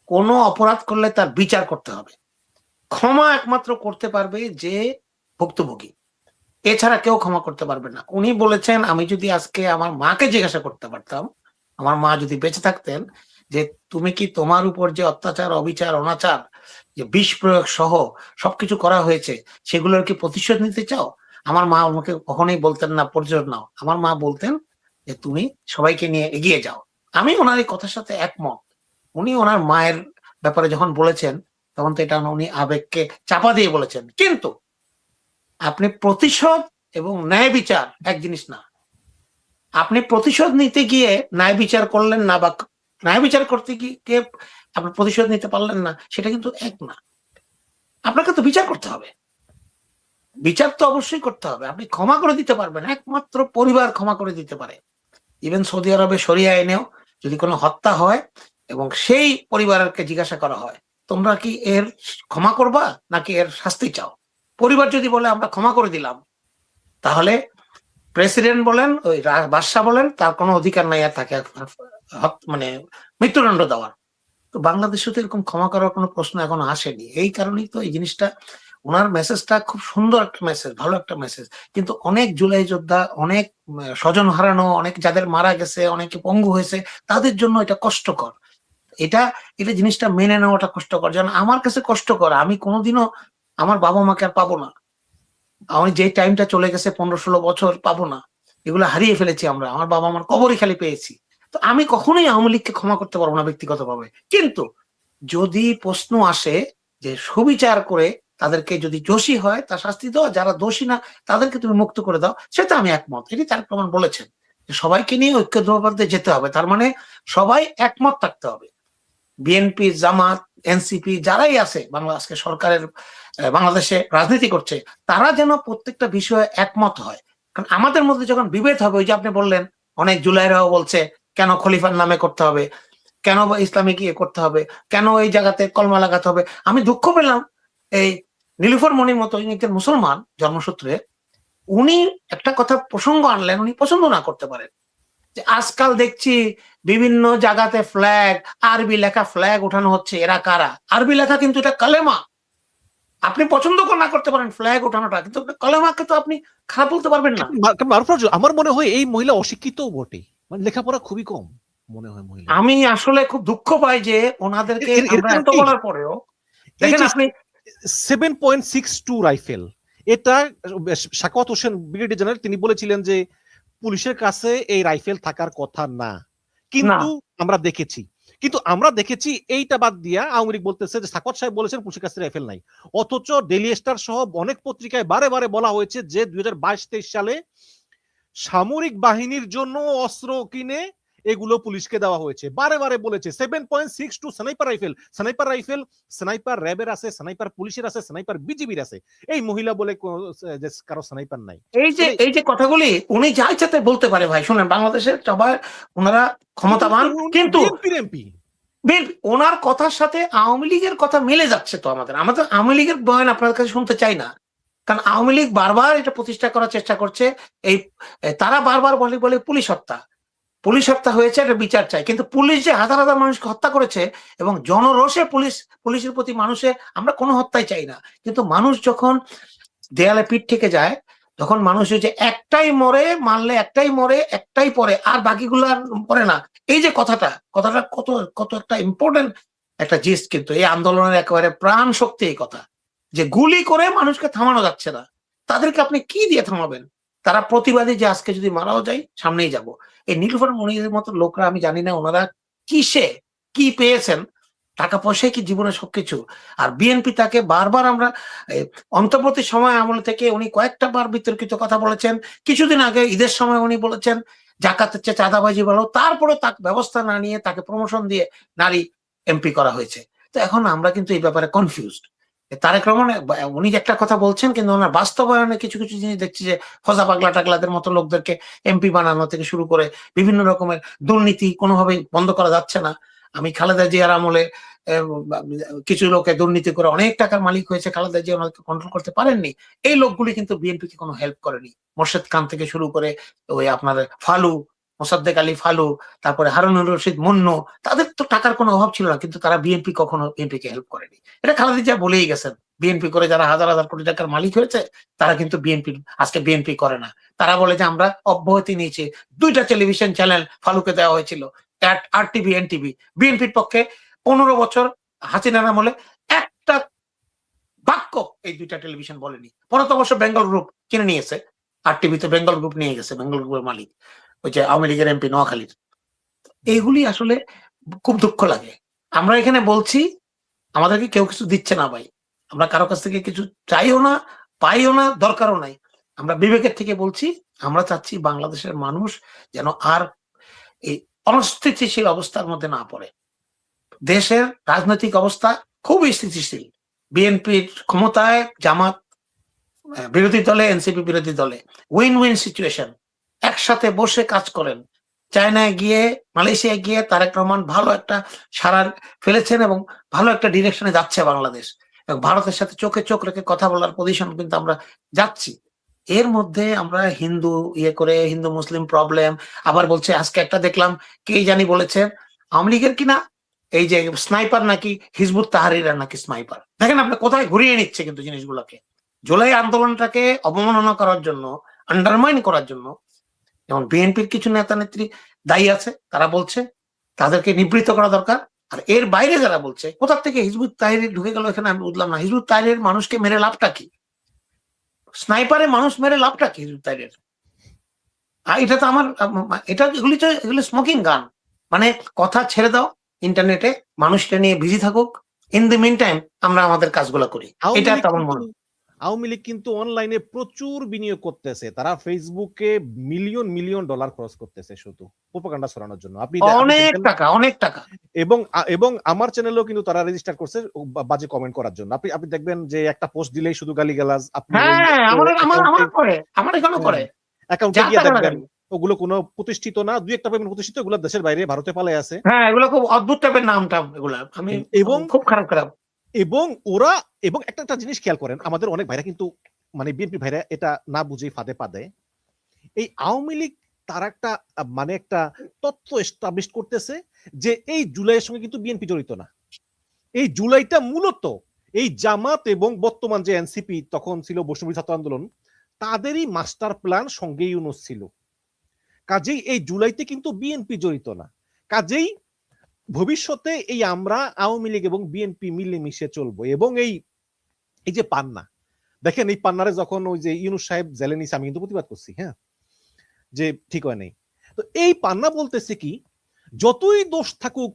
কোনো অপরাধ করলে তার বিচার করতে হবে। ক্ষমা একমাত্র করতে পারবে যে ভুক্তভোগী, এছাড়া কেউ ক্ষমা করতে পারবে না। উনি বলেছেন, আমি যদি আজকে আমার মাকে জিজ্ঞাসা করতে পারতাম, আমার মা যদি বেঁচে থাকতেন, যে তুমি কি তোমার উপর যে অত্যাচার, অবিচার, অনাচার, যে বিষ প্রয়োগ সহ সবকিছু করা হয়েছে, সেগুলোর কি প্রতিশোধ নিতে চাও? আমার মা আমাকে কখনোই বলতেন না প্রতিশোধ নাও। আমার মা বলতেন যে তুমি সবাইকে নিয়ে এগিয়ে যাও। আমি ওনার এই কথার সাথে একমত। উনি ওনার মায়ের ব্যাপারে যখন বলেছেন, তখন তো এটা উনি আবেগকে চাপা দিয়ে বলেছেন। কিন্তু আপনি প্রতিশোধ এবং ন্যায় বিচার এক জিনিস না। আপনি প্রতিশোধ নিতে গিয়ে ন্যায় বিচার করলেন না, বা ন্যায় বিচার করতে গিয়ে আপনি প্রতিশোধ নিতে পারলেন না, সেটা কিন্তু এক না। আপনাকে তো বিচার করতে হবে, বিচার তো অবশ্যই করতে হবে। আপনি ক্ষমা করে দিতে পারবেন, একমাত্র পরিবার ক্ষমা করে দিতে পারে। ইভেন সৌদি আরবে শরিয়া আইনেও যদি কোনো হত্যা হয় এবং সেই পরিবারকে জিজ্ঞাসা করা হয়, তোমরা কি এর ক্ষমা করবা নাকি এর শাস্তি চাও? পরিবার যদি বলে আমরা ক্ষমা করে দিলাম, তাহলে প্রেসিডেন্ট বলেন, ওই বাদশাহ বলেন, তার কোনো অধিকার নাই আর তাকে মানে মৃত্যুদণ্ড দেওয়ার। তো বাংলাদেশে তো এরকম ক্ষমা করার কোনো প্রশ্ন এখনো আসেনি। এই কারণেই তো এই জিনিসটা, ওনার মেসেজটা খুব সুন্দর একটা মেসেজ, ভালো একটা মেসেজ। কিন্তু অনেক জুলাই যোদ্ধা, অনেক স্বজন হারানো, অনেক যাদের মারা গেছে, অনেকে পঙ্গু হয়েছে, তাদের জন্য এটা কষ্টকর। এটা জিনিসটা মেনে নেওয়াটা কষ্টকর। যেন আমার কাছে কষ্টকর, আমি কোনোদিনও আমার বাবা মাকে আর পাবো না। আমি যে টাইমটা চলে গেছে 15-16 বছর পাবো না, এগুলো হারিয়ে ফেলেছি আমরা। আমার বাবা আমার কবরই খালি পেয়েছি। তো আমি কখনোই আওয়ামী লীগকে ক্ষমা করতে পারবো না ব্যক্তিগতভাবে। কিন্তু যদি প্রশ্ন আসে যে সুবিচার করে তাদেরকে, যদি দোষী হয় তার শাস্তি দাও, যারা দোষী না তাদেরকে তুমি মুক্ত করে দাও, সেটা আমি একমত। এটি তারেক রহমান বলেছেন যে সবাইকে নিয়ে ঐক্যবদ্ধ যেতে হবে, তার মানে সবাই একমত থাকতে হবে। বিএনপি, জামাত, এনসিপি যারাই আছে আজকে সরকারের বাংলাদেশে রাজনীতি করছে, তারা যেন প্রত্যেকটা বিষয়ে একমত হয়। কারণ আমাদের মধ্যে যখন বিভেদ হবে, ওই যে আপনি বললেন অনেক জুলাইরাও বলছে কেন খলিফার নামে করতে হবে, কেন ইসলামিক ইয়ে করতে হবে, কেন এই জায়গাতে কলমা লাগাতে হবে। আমি দুঃখ পেলাম এই নীলুফার মনির মতো একজন মুসলমান জন্মসূত্রে, উনি একটা কথা প্রসঙ্গ আনলেন, উনি পছন্দ না করতে পারেন যে আজকাল দেখছি বিভিন্ন জায়গাতে ফ্ল্যাগ, আরবি লেখা ফ্ল্যাগ উঠানো হচ্ছে। এরা কারা? আরবি লেখা কিন্তু এটা কালেমা। আপনি পছন্দ না করতে পারেন ফ্ল্যাগ ওঠানোটা, কিন্তু কালেমাকে তো আপনি খারাপ বলতে পারবেন না। আমার মনে হয় এই মহিলা অশিক্ষিত বটে, মানে লেখাপড়া খুবই কম মনে হয় মহিলা। আমি আসলে খুব দুঃখ পাই যে ওনাদেরকে আমরা এত বলার পরেও দেখেন আপনি 7.62 রাইফেল, এটা সাখাওয়াত হোসেন ব্রিগেডিয়ার জেনারেল তিনি বলেছিলেন যে পুলিশের কাছে এই রাইফেল থাকার কথা না, কিন্তু আমরা দেখেছি এইটা বাদ দিয়া আওয়ামী লীগ বলতেছে যে সাখাওয়াত সাহেব বলেছেন পুলিশের কাছে রাইফেল নাই, অথচ ডেইলি স্টার সহ অনেক পত্রিকায় বারে বারে বলা হয়েছে যে 2022-23 সালে সামরিক বাহিনীর জন্য অস্ত্র কিনে এগুলো পুলিশকে দেওয়া হয়েছে। বারে বারে বলেছে 7.62 স্নাইপার রাইফেল স্নাইপার র্যাবের আছে, স্নাইপার পুলিশের আছে, স্নাইপার বিজিবির আছে, এই মহিলা বলে কারো স্নাইপার নাই। এই যে কথাগুলি উনি যা ইচ্ছাতে বলতে পারে ভাই। শুনেন, বাংলাদেশের সবাই ওনারা ক্ষমতাবান, কিন্তু ওনার কথার সাথে আওয়ামী লীগের কথা মিলে যাচ্ছে। তো আমাদের আওয়ামী লীগের বয়ান আপনার কাছে শুনতে চাই না, কারণ আওয়ামী লীগ বারবার এটা প্রতিষ্ঠা করার চেষ্টা করছে। এই তারা বারবার বলে পুলিশ হত্যা হয়েছে, এটা বিচার চাই, কিন্তু পুলিশ যে হাজার হাজার মানুষকে হত্যা করেছে এবং জনরোষে পুলিশের প্রতি মানুষের, আমরা কোনো হত্যাই চাই না, কিন্তু মানুষ যখন দেয়ালে পিঠ থেকে যায়, তখন মানুষ যে একটাই মরে, মারলে একটাই মরে, একটাই পরে, আর বাকিগুলো পরে না। এই যে কথাটা কত একটা ইম্পর্টেন্ট একটা জিনিস, কিন্তু এই আন্দোলনের একেবারে প্রাণ শক্তি এই কথা, যে গুলি করে মানুষকে থামানো যাচ্ছে না, তাদেরকে আপনি কি দিয়ে থামাবেন? তারা প্রতিবাদী যে আজকে যদি মারাও যায় সামনেই যাব। এই নীলুফার মনিরের মতো লোকরা, আমি জানি না ওনারা কিসে কি পেয়েছেন, টাকা পয়সায় কি জীবনে সবকিছু? আর বিএনপি তাকে বারবার, আমরা অন্তর্বর্তী সময় আমল থেকে উনি কয়েকটা বার বিতর্কিত কথা বলেছেন। কিছুদিন আগে ঈদের সময় উনি বলেছেন জাকাতের চেয়ে চাঁদাবাজি ভালো, তারপরে তাকে ব্যবস্থা না নিয়ে তাকে প্রমোশন দিয়ে নারী এমপি করা হয়েছে। তো এখন আমরা কিন্তু এই ব্যাপারে কনফিউজড। তারেক রহমান উনি একটা কথা বলছেন, কিন্তু ওনার বাস্তবায়নে কিছু কিছু জিনিস দেখছি যে ফজা পাগলা টাগলাদের মতো লোকদেরকে এমপি বানানো থেকে শুরু করে বিভিন্ন রকমের দুর্নীতি কোনোভাবেই বন্ধ করা যাচ্ছে না। আমি খালেদা জিয়ার আমলে কিছু লোকে দুর্নীতি করে অনেক টাকার মালিক হয়েছে, খালেদা জিয়া ওনাকে কন্ট্রোল করতে পারেননি। এই লোকগুলি কিন্তু বিএনপিকে কোনো হেল্প করেনি। মোর্শেদ খান থেকে শুরু করে ওই আপনার ফালু, মোসাদ্দেক আলী ফালু, তারপরে হারুনুর রশিদ মুন্নু, তাদের তো টাকার কোনো অভাব ছিল না, কিন্তু তারা কখনো বিএনপিকে হেল্প করেনি। এটা খালেদা জিয়া বলেই গেছেন, বিএনপি করে যারা হাজার হাজার কোটি টাকার মালিক হয়েছে তারা কিন্তু আজকে বিএনপি করে না। তারা বলে যে আমরা অব্যাহতি নিয়েছি, 2টা টেলিভিশন চ্যানেল ফালুকে দেওয়া হয়েছিল, আরটিভি, এনটিভি। বিএনপির পক্ষে 15 বছর হাসিনার আমলে একটা বাক্য এই 2টা টেলিভিশন বলেনি। 15 বছর বেঙ্গল গ্রুপ কিনে নিয়েছে, আরটিভিতে বেঙ্গল গ্রুপ নিয়ে গেছে, বেঙ্গল গ্রুপের মালিক ওই যে আওয়ামী লীগের এমপি নোয়াখালীর। এইগুলি আসলে খুব দুঃখ লাগে। আমরা এখানে বলছি আমাদেরকে কেউ কিছু দিচ্ছে না ভাই, আমরা কারো কাছ থেকে কিছু চাইও না, পাইও না, দরকারও নাই। আমরা বিবেকের থেকে বলছি, আমরা চাচ্ছি বাংলাদেশের মানুষ যেন আর এই অনস্থিতিশীল অবস্থার মধ্যে না পড়ে। দেশের রাজনৈতিক অবস্থা খুবই স্থিতিশীল। বিএনপির ক্ষমতায়, জামাত বিরোধী দলে, এনসিপি বিরোধী দলে, উইন উইন সিচুয়েশন, একসাথে বসে কাজ করেন। চায়নায় গিয়ে, মালয়েশিয়ায় গিয়ে তারেক রহমান ভালো একটা সাড়া ফেলেছেন এবং ভালো একটা ডিরেকশনে যাচ্ছে বাংলাদেশ, এবং ভারতের সাথে চোখে চোখ রেখে কথা বলার পজিশন কিন্তু আমরা যাচ্ছি। এর মধ্যে আমরা হিন্দু হিন্দু মুসলিম প্রবলেম, আবার বলছে আজকে একটা দেখলাম কে জানি বলেছে আওয়ামী লীগের কিনা এই যে স্নাইপার নাকি হিজবুত তাহরিরের নাকি স্নাইপার। দেখেন আপনি কোথায় ঘুরিয়ে নিচ্ছে কিন্তু জিনিসগুলোকে। জুলাই আন্দোলনটাকে অবমাননা করার জন্য, আন্ডারমাইন করার জন্য যেমন বিএনপির কিছু নেতা নেত্রী দায়ী আছে, তারা বলছে তাদেরকে নিবৃত্ত করা দরকার। আর এর বাইরে যারা বলছে কোথা থেকে হিজবুত তাহরির ঢুকে গেল এখানে আমি বুঝলাম না। হিজবুত তাহরির মানুষকে মেরে লাভটা কি? স্নাইপারে মানুষ মেরে লাভটা কি হিজবুত তাহরির? এটা তো এগুলি স্মোকিং গান। মানে কথা ছেড়ে দাও, ইন্টারনেটে মানুষটা নিয়ে বিজি থাকুক, ইন দি মিন টাইম আমরা আমাদের কাজগুলো করি। এটা তেমন মনে হয়। আওয়ামী লীগ কিন্তু অনলাইনে প্রচুর বিনিয়োগ করতেছে, তারা ফেসবুকে মিলিয়ন মিলিয়ন ডলার খরচ করতেছে শুধু প্রোপাগান্ডা ছড়ানোর জন্য। আপনি অনেক টাকা। এবং আমার চ্যানেলেও কিন্তু তারা রেজিস্টার করছে বাজে কমেন্ট করার জন্য। আপনি দেখবেন যে একটা পোস্ট দিলেই শুধু গালিগালাজ। আপনি ওই হ্যাঁ, আমার করে, আমার এখানেও করে, অ্যাকাউন্টে যা গিয়ে টাকা দেখবেন লাগাই। ওগুলো কোনো প্রতিষ্ঠিত না, দুই একটা পেমেন্ট প্রতিষ্ঠিত, এগুলো দেশের বাইরে ভারতে পালায় আছে। হ্যাঁ, এগুলো খুব অদ্ভুত টাইপের নামটা, এগুলা আমি এবং খুব খারাপ খারাপ। এবং একটা জিনিস খেয়াল করেন, আমাদের অনেক ভাইরা কিন্তু মানে বিএনপি ভাইরা এটা না বুঝেই ফাঁদে পা দেয়। এই আওয়ামী লীগ তার একটা মানে একটা তথ্য এস্টাবলিশ করতেছে যে এই জুলাইয়ের সঙ্গে কিন্তু বিএনপি জড়িত না। এই জুলাইটা মূলত এই জামাত এবং বর্তমান যে এনসিপি তখন ছিল বৈষ্ণবী ছাত্র আন্দোলন, তাদেরই মাস্টার প্ল্যান, সঙ্গে ইউনূস ছিল। কাজেই এই জুলাইতে কিন্তু বিএনপি জড়িত না। কাজেই ভবিষ্যতে এই আমরা আওয়ামী লীগ এবং বিএনপি মিলেমিশে চলবো। এবং এই যে পান্না, দেখেন এই পান্নারে যখন ওই যে ইউনূস সাহেব জেলে নিছে, আমি কিন্তু প্রতিবাদ করছি, হ্যাঁ, যে ঠিক হয় নাই। তো এই পান্না বলতেছে কি, যতই দোষ থাকুক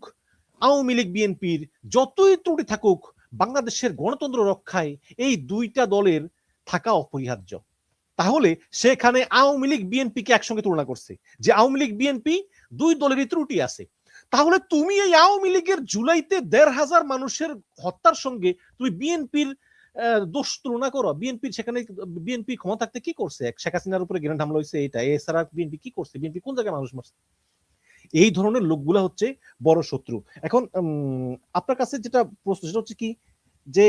আওয়ামী লীগ বিএনপির, যতই ত্রুটি থাকুক, বাংলাদেশের গণতন্ত্র রক্ষায় এই দুইটা দলের থাকা অপরিহার্য। তাহলে সেখানে আওয়ামী লীগ বিএনপিকে একসঙ্গে তুলনা করছে যে আওয়ামী লীগ বিএনপি দুই দলেরই ত্রুটি আছে। তাহলে তুমি এই আওয়ামী লীগের জুলাইতে ১৫০০ মানুষের হত্যার সঙ্গে তুমি বিএনপির দোষ তুলনা করো। বিএনপি ক্ষমতা থাকতে কি করছে? শেখ হাসিনার উপরে গ্রেনেড হামলা হয়েছে, এটা। এছাড়া বিএনপি কি করছে? বিএনপি কোন জায়গায় মানুষ মারছে? এই ধরনের লোকগুলা হচ্ছে বড় শত্রু। এখন আপনার কাছে যেটা প্রশ্ন, সেটা হচ্ছে কি, যে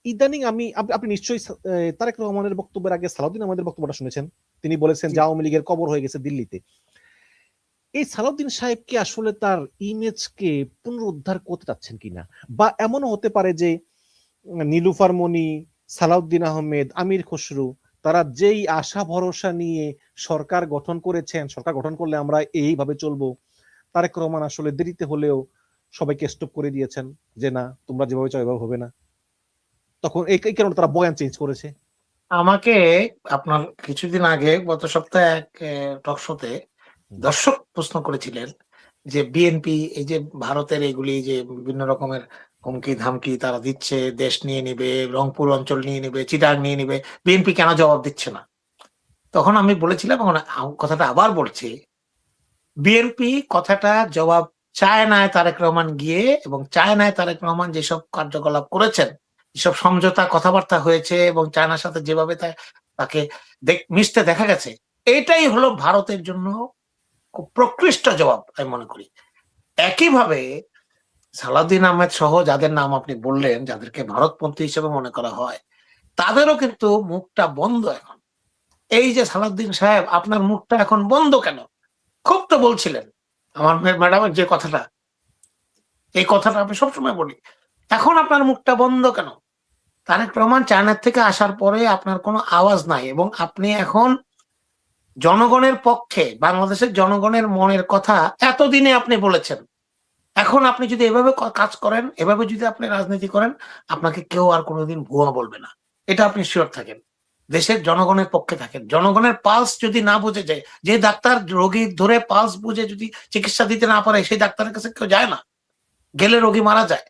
ইদানিং আপনি নিশ্চয়ই তারেক রহমানের বক্তব্যের আগে সালাউদ্দিন আহমেদের বক্তব্যটা শুনেছেন। তিনি বলেছেন যে আওয়ামী লীগের কবর হয়ে গেছে দিল্লিতে। এই সালাউদ্দিন সাহেব কি আসলে তার ইমেজকে পুনরুদ্ধার করতে চাচ্ছেন কিনা? বা এমনও হতে পারে যে নীলুফার মনি, সালাউদ্দিন আহমেদ, আমির খসরু, তারা যেই আশা ভরসা নিয়ে সরকার গঠন করেছেন, সরকার গঠন করলে আমরা এইভাবে চলবো, তারেক রহমান আসলে দেরিতে হলেও সবাইকে স্টপ করে দিয়েছেন যে না, তোমরা যেভাবে চাও এভাবে হবে না। তখন এই কারণে তারা বয়ান চেঞ্জ করেছে। আমাকে আপনার কিছুদিন আগে গত সপ্তাহে এক টক শোতে দর্শক প্রশ্ন করেছিলেন যে বিএনপি এই যে ভারতের এগুলি যে বিভিন্ন রকমের হুমকি ধামকি তারা দিচ্ছে, দেশ নিয়ে নিবে, রংপুর অঞ্চল নিয়ে নিবে, চিটাং নিয়ে নিবে, বিএনপি কেন জবাব দিচ্ছে না? তখন আমি বলেছিলাম, এখন কথাটা আবার বলছি, বিএনপি কথাটা জবাব চায় না তারেক রহমান গিয়ে, এবং চায় না তারেক রহমান যেসব কার্যকলাপ করেছেন, যেসব সমঝোতা কথাবার্তা হয়েছে এবং চায়নার সাথে যেভাবে তাকে মিশতে দেখা গেছে, এটাই হলো ভারতের জন্য খুব প্রকৃষ্ট জবাব আমি মনে করি। একইভাবে সালাউদ্দিন আহমেদ সহ যাদের নাম আপনি বললেন, যাদেরকে ভারতপন্থী হিসেবে মনে করা হয়, তাদেরও কিন্তু মুখটা বন্ধ এখন। এই যে সালাউদ্দিন সাহেব, আপনার মুখটা এখন বন্ধ কেন? খুব তো বলছিলেন আমার ম্যাডামের যে কথাটা, এই কথাটা আমি সবসময় বলি, এখন আপনার মুখটা বন্ধ কেন? তারেক রহমান চায়নার থেকে আসার পরে আপনার কোনো আওয়াজ নাই, এবং আপনি এখন জনগণের পক্ষে, বাংলাদেশের জনগণের মনের কথা এতদিনে আপনি বলেছেন। এখন আপনি যদি এভাবে কাজ করেন, এভাবে যদি আপনি রাজনীতি করেন, আপনাকে কেউ আর কোনোদিন ভুয়া বলবে না, এটা আপনি শিওর থাকেন। দেশের জনগণের পক্ষে থাকেন। জনগণের পালস যদি না বুঝে যায়, যে ডাক্তার রোগী ধরে পালস বুঝে যদি চিকিৎসা দিতে না পারে, সেই ডাক্তারের কাছে কেউ যায় না, গেলে রোগী মারা যায়।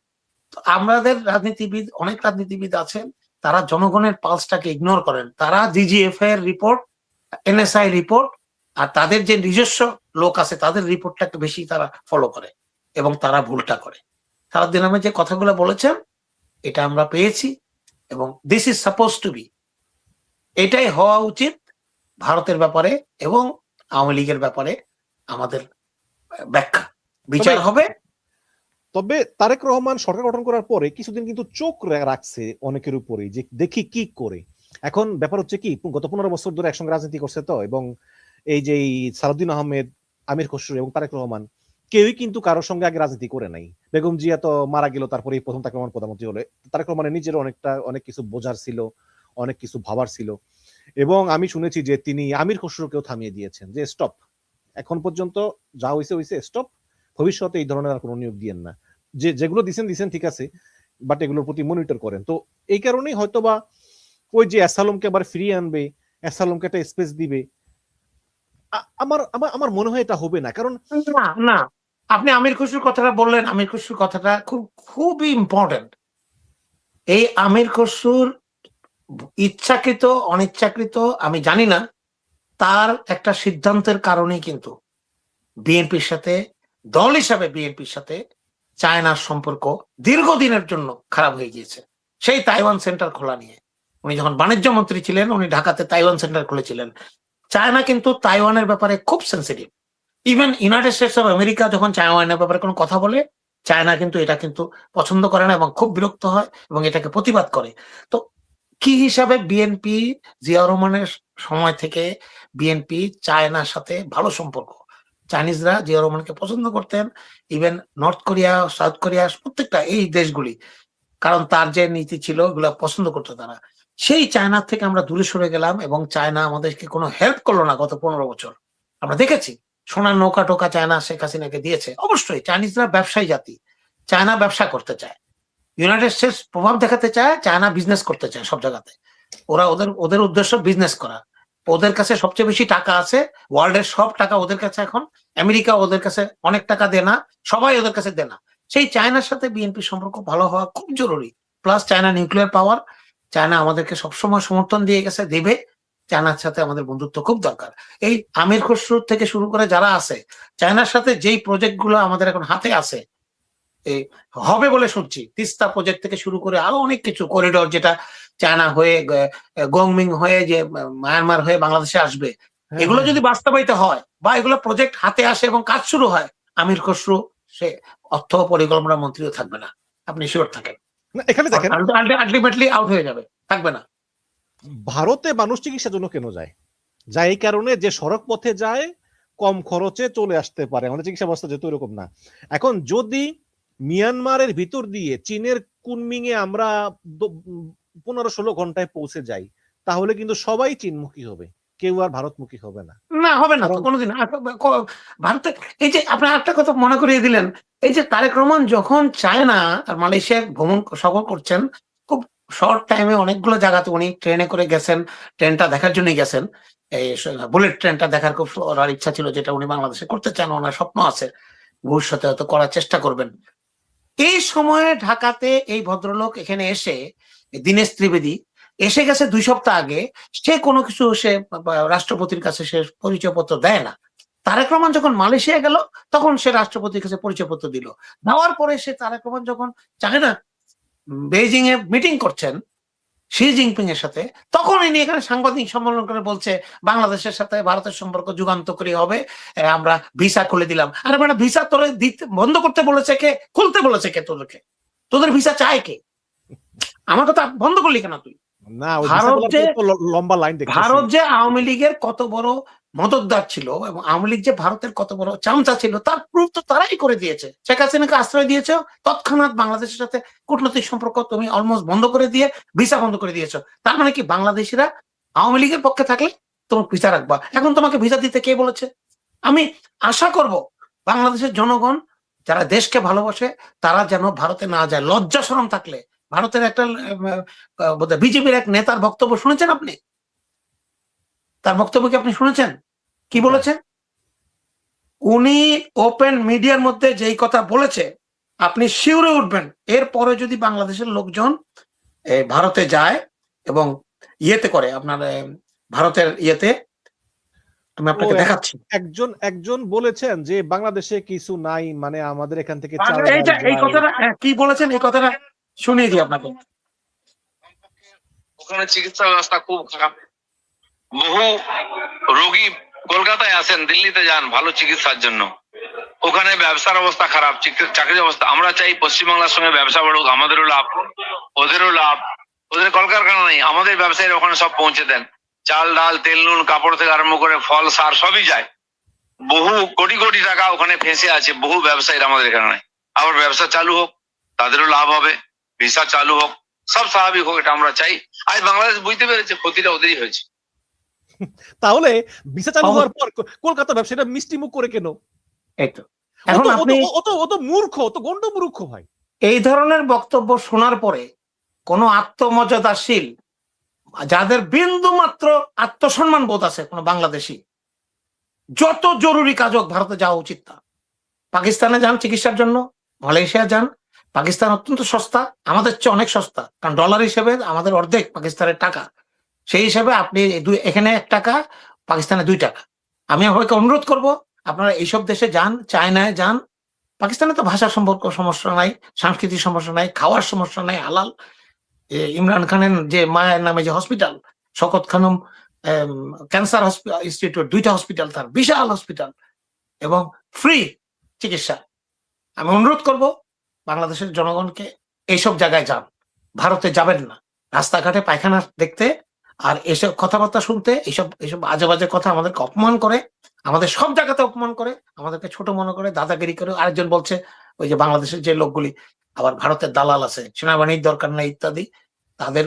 তো আমাদের রাজনীতিবিদ, অনেক রাজনীতিবিদ আছেন, তারা জনগণের পালসটাকে ইগনোর করেন। তারা ডিজিএফ এর রিপোর্ট, এনএসআই রিপোর্ট আর তাদের যে নিজস্ব লোক আছে তাদের রিপোর্টটাকে বেশি তারা ফলো করে, এবং তারা ভুলটা করে। সারাদিন আমি যে কথাগুলো বলেছেন, এটা আমরা পেয়েছি, এবং this is suppose to be, এটাই হওয়া উচিত ভারতের ব্যাপারে এবং আওয়ামী লীগের ব্যাপারে। আমাদের ব্যাখ্যা বিচার হবে। তবে তারেক রহমান সরকার গঠন করার পরে কিছুদিন কিন্তু চোখ রাখছে অনেকের উপরে, যে দেখি কি করে। এখন ব্যাপার হচ্ছে কি, গত 15 বছর ধরে একসঙ্গে রাজনীতি করছে তো, এবং এই যে সালাউদ্দিন আহমেদ, আমির খসরু এবং তারেক রহমান কেউই কিন্তু কারোর সঙ্গে আগে রাজনীতি করে নাই। বেগম জিয়া তো মারা গেল, তারপরে প্রথম তারেক রহমান প্রধানমন্ত্রী হলে। তারেক রহমানের নিজের অনেক কিছু বোঝার ছিল, অনেক কিছু ভাবার ছিল, এবং আমি শুনেছি যে তিনি আমির খসরুকেও থামিয়ে দিয়েছেন যে স্টপ, এখন পর্যন্ত যা হয়েছে হয়েছে, স্টপ, ভবিষ্যতে এই ধরনের আর কোনো নিয়োগ দিয়েন না। যেগুলো দিচ্ছেন ঠিক আছে, বাট এগুলোর প্রতি মনিটর করেন। তো এই কারণেই হয়তোবা ওই যে অ্যাসালমকে আবার ফিরিয়ে আনবে, অ্যাসালমকে একটা স্পেস দিবে, আমার মনে হয় এটা হবে না। কারণ না, আপনি আমির খসরুর কথাটা বললেন, আমির খসরুর কথাটা খুবই ইম্পর্টেন্ট। এই আমির খসরুর ইচ্ছাকৃত অনিচ্ছাকৃত আমি জানি না, তার একটা সিদ্ধান্তের কারণেই কিন্তু বিএনপির সাথে, দল হিসাবে বিএনপির সাথে চায়নার সম্পর্ক দীর্ঘদিনের জন্য খারাপ হয়ে গিয়েছে। সেই তাইওয়ান সেন্টার খোলা নিয়ে উনি যখন বাণিজ্য মন্ত্রী ছিলেন, উনি ঢাকাতে তাইওয়ান সেন্টার খুলেছিলেন। চায়না কিন্তু তাইওয়ানের ব্যাপারে খুব sensitive. Even United states of America যখন তাইওয়ানের ব্যাপারে কোনো কথা বলে, চায়না কিন্তু এটা কিন্তু পছন্দ করে না এবং খুব বিরক্ত হয় এবং এটাকে প্রতিবাদ করে। তো কি হিসাবে বিএনপি, জিয়া রহমানের সময় থেকে বিএনপি চায়নার সাথে ভালো সম্পর্ক, চাইনিজরা জিয়া রহমানকে পছন্দ করতেন, even north Korea, south Korea, প্রত্যেকটা এই দেশগুলি, কারণ তার যে নীতি ছিল ওগুলা পছন্দ করতো তারা। সেই চায়নার থেকে আমরা দূরে সরে গেলাম এবং চায়না আমাদেরকে কোনো হেল্প করলো না গত 15 বছর। আমরা দেখেছি সোনার নৌকা টোকা চায়না শেখ হাসিনাকে দিয়েছে। অবশ্যই চাইনিজরা ব্যবসায়ী জাতি, চায়না ব্যবসা করতে চায়, ইউনাইটেড স্টেটস প্রভাব দেখাতে চায়, চায়না বিজনেস করতে চায় সব জায়গাতে। ওরা ওদের উদ্দেশ্য বিজনেস করা। ওদের কাছে সবচেয়ে বেশি টাকা আছে, ওয়ার্ল্ডের সব টাকা ওদের কাছে এখন। আমেরিকা ওদের কাছে অনেক টাকা দেয় না, সবাই ওদের কাছে দেয় না। সেই চায়নার সাথে বিএনপির সম্পর্ক ভালো হওয়া খুব জরুরি। Plus China nuclear power, China আমাদেরকে সবসময় সমর্থন দিয়ে গেছে, দেবে। চায়নার সাথে আমাদের বন্ধুত্ব খুব দরকার। এই আমির খসরু থেকে শুরু করে যারা আছে, চায়নার সাথে যেই প্রজেক্ট গুলো আমাদের এখন হাতে আছে, এই হবে বলে শুনছি, তিস্তা প্রজেক্ট থেকে শুরু করে আরো অনেক কিছু, করিডোর যেটা চায়না হয়ে গংমিং হয়ে যে মায়ানমার হয়ে বাংলাদেশে আসবে, এগুলো যদি বাস্তবায়িত হয় বা এগুলো প্রজেক্ট হাতে আসে এবং কাজ শুরু হয়, আমির খসরু সে অর্থ পরিকল্পনা মন্ত্রীও থাকবে না, আপনি শিওর থাকেন। এখানে দেখেন আলটিমেটলি আউট হয়ে যাবে, থাকবে না। ভারতে মানুষ চিকিৎসার জন্য কেন যায়? যায় এই কারণে যে সড়ক পথে যায়, কম খরচে চলে আসতে পারে। আমাদের চিকিৎসা ব্যবস্থা যেহেতু এরকম না। এখন যদি মিয়ানমারের ভিতর দিয়ে চীনের কুনমিং এ আমরা 15-16 ঘন্টায় পৌঁছে যাই, তাহলে কিন্তু সবাই চীনমুখী হবে, কেউ আর ভারতমুখী হবে না। না, হবে না কোনোদিন। ভারতে এই যে আপনি একটা কথা মনে করিয়ে দিলেন, এই যে তারেক রহমান যখন চায়না আর মালয়েশিয়া ভ্রমণ সফর করছেন, খুব শর্ট টাইমে অনেকগুলো জায়গাতে উনি ট্রেনে করে গেছেন, ট্রেনটা দেখার জন্যই গেছেন। এই বুলেট ট্রেনটা দেখার খুব ওনার ইচ্ছা ছিল, যেটা উনি বাংলাদেশে করতে চান, ওনার স্বপ্ন আছে, ভবিষ্যতে হয়তো করার চেষ্টা করবেন। এই সময়ে ঢাকাতে এই ভদ্রলোক এখানে এসে, দীনেশ ত্রিবেদী এসে গেছে 2 সপ্তাহ আগে, সে কোনো কিছু সে রাষ্ট্রপতির কাছে সে পরিচয়পত্র দেয় না। তারেক রহমান যখন মালয়েশিয়া গেল, তখন সে রাষ্ট্রপতির কাছে পরিচয়পত্র দিল। দেওয়ার পরে সে তারেক রহমান যখন চায়না বেইজিং এ মিটিং করছেন শি জিনপিং এর সাথে, তখন ইনি এখানে সাংবাদিক সম্মেলন করে বলছে বাংলাদেশের সাথে ভারতের সম্পর্ক যুগান্তকারী হবে, আমরা ভিসা খুলে দিলাম। আরে মানে ভিসা তোরে দিতে বন্ধ করতে বলেছে কে, খুলতে বলেছে কে? তোদের ভিসা চায় কে? আমার কথা বন্ধ করলি কেন তুই? না, লম্বা লাইন। ভারত যে আওয়ামী লীগের কত বড় মদতদার ছিল এবং আওয়ামী লীগ যে ভারতের কত বড় চামচা ছিল, তার প্রুফ তো তারাই করে দিয়েছে। শেখ হাসিনাকে আশ্রয় দিয়েছ, তৎক্ষণাৎ বাংলাদেশের সাথে কূটনৈতিক সম্পর্ক তুমি অলমোস্ট বন্ধ করে দিয়ে ভিসা বন্ধ করে দিয়েছ। তার মানে কি বাংলাদেশিরা আওয়ামী লীগের পক্ষে থাকলে তোমার ভিসা রাখবা? এখন তোমাকে ভিসা দিতে কে বলেছে? আমি আশা করব বাংলাদেশের জনগণ যারা দেশকে ভালোবাসে তারা যেন ভারতে না যায়। লজ্জা শরম থাকলে, ভারতের একটা বিজেপির এক নেতার বক্তব্য শুনেছেন আপনি? তার বক্তব্য কি আপনি শুনেছেন? কি বলেছেন উনি? ওপেন মিডিয়ার মধ্যে যেই কথা বলেছে আপনি শিউরে উঠবেন। এরপরে যদি বাংলাদেশের লোকজন ভারতে যায় এবং ইয়েতে করে, আপনার ভারতের ইয়েতে, তুমি আপনাকে দেখাচ্ছি, একজন বলেছেন যে বাংলাদেশে কিছু নাই, মানে আমাদের এখান থেকে এই কথাটা কি বলেছেন, এই কথাটা শুনিয়ে দিই আপনাকে। ওখানে চিকিৎসা ব্যবস্থা খুব খারাপ, বহু রোগী কলকাতায় আসেন, দিল্লিতে যান ভালো চিকিৎসার জন্য, ওখানে ব্যবসার অবস্থা খারাপ, চাকরির অবস্থা। আমরা চাই পশ্চিমবাংলার সঙ্গে ব্যবসা বাড়ুক, আমাদেরও লাভ, ওদেরও লাভ। ওদের কলকারখানা নেই, আমাদের ব্যবসায়ীরা ওখানে সব পৌঁছে দেন। চাল ডাল তেল নুন কাপড় থেকে আরম্ভ করে ফল সার সবই যায়। বহু কোটি কোটি টাকা ওখানে ফেঁসে আছে, বহু ব্যবসায়ীরা আমাদের এখানে নাই। আবার ব্যবসা চালু হোক, তাদেরও লাভ হবে, ভিসা চালু হোক, সব স্বাভাবিক হোক, এটা আমরা চাই। আজ বাংলাদেশ বুঝতে পেরেছে ক্ষতিটা ওদেরই হয়েছে। তাহলে ভিসা চালু হওয়ার পর কলকাতা ব্যবসায়ীরা মিষ্টি মুখ করে কেন? এখন আপনি অত মূর্খ, অত গন্ড মূর্খ ভাই। এই ধরনের বক্তব্য শোনার পরে কোন আত্মমর্যাদাশীল, যাদের বিন্দু মাত্র আত্মসম্মান বোধ আছে, কোন বাংলাদেশী, যত জরুরি কাজ হোক ভারতে যাওয়া উচিত না। পাকিস্তানে যান চিকিৎসার জন্য, মালয়েশিয়া যান, পাকিস্তান অত্যন্ত সস্তা, আমাদের চেয়ে অনেক সস্তা, কারণ ডলার হিসেবে আমাদের অর্ধেক পাকিস্তানের টাকা। সেই হিসাবে আপনি এখানে 1 টাকা, পাকিস্তানে 2 টাকা। আমি আপনাকে অনুরোধ করব আপনারা এইসব দেশে যান, চায়নায় যান, পাকিস্তানে তো ভাষার সম্পর্ক সমস্যা নাই, সাংস্কৃতিক সমস্যা নাই, খাওয়ার সমস্যা নাই, হালাল। ইমরান খানের যে মায়ের নামে যে hospital, Shaukat Khanum cancer institute, 2টা হসপিটাল, তার বিশাল হসপিটাল এবং ফ্রি চিকিৎসা। আমি অনুরোধ করব বাংলাদেশের জনগণকে এইসব জায়গায় যান, ভারতে যাবেন না। রাস্তাঘাটে পায়খানা দেখতে আর এসব কথাবার্তা শুনতে, এইসব আজে বাজে কথা আমাদেরকে অপমান করে, আমাদের সব জায়গাতে অপমান করে, আমাদেরকে ছোট মনে করে, দাদাগিরি করে। আরেকজন বলছে ওই যে বাংলাদেশের যে লোকগুলি আবার ভারতের দালাল আছে, সেনাবাহিনীর দরকার নাই ইত্যাদি, তাদের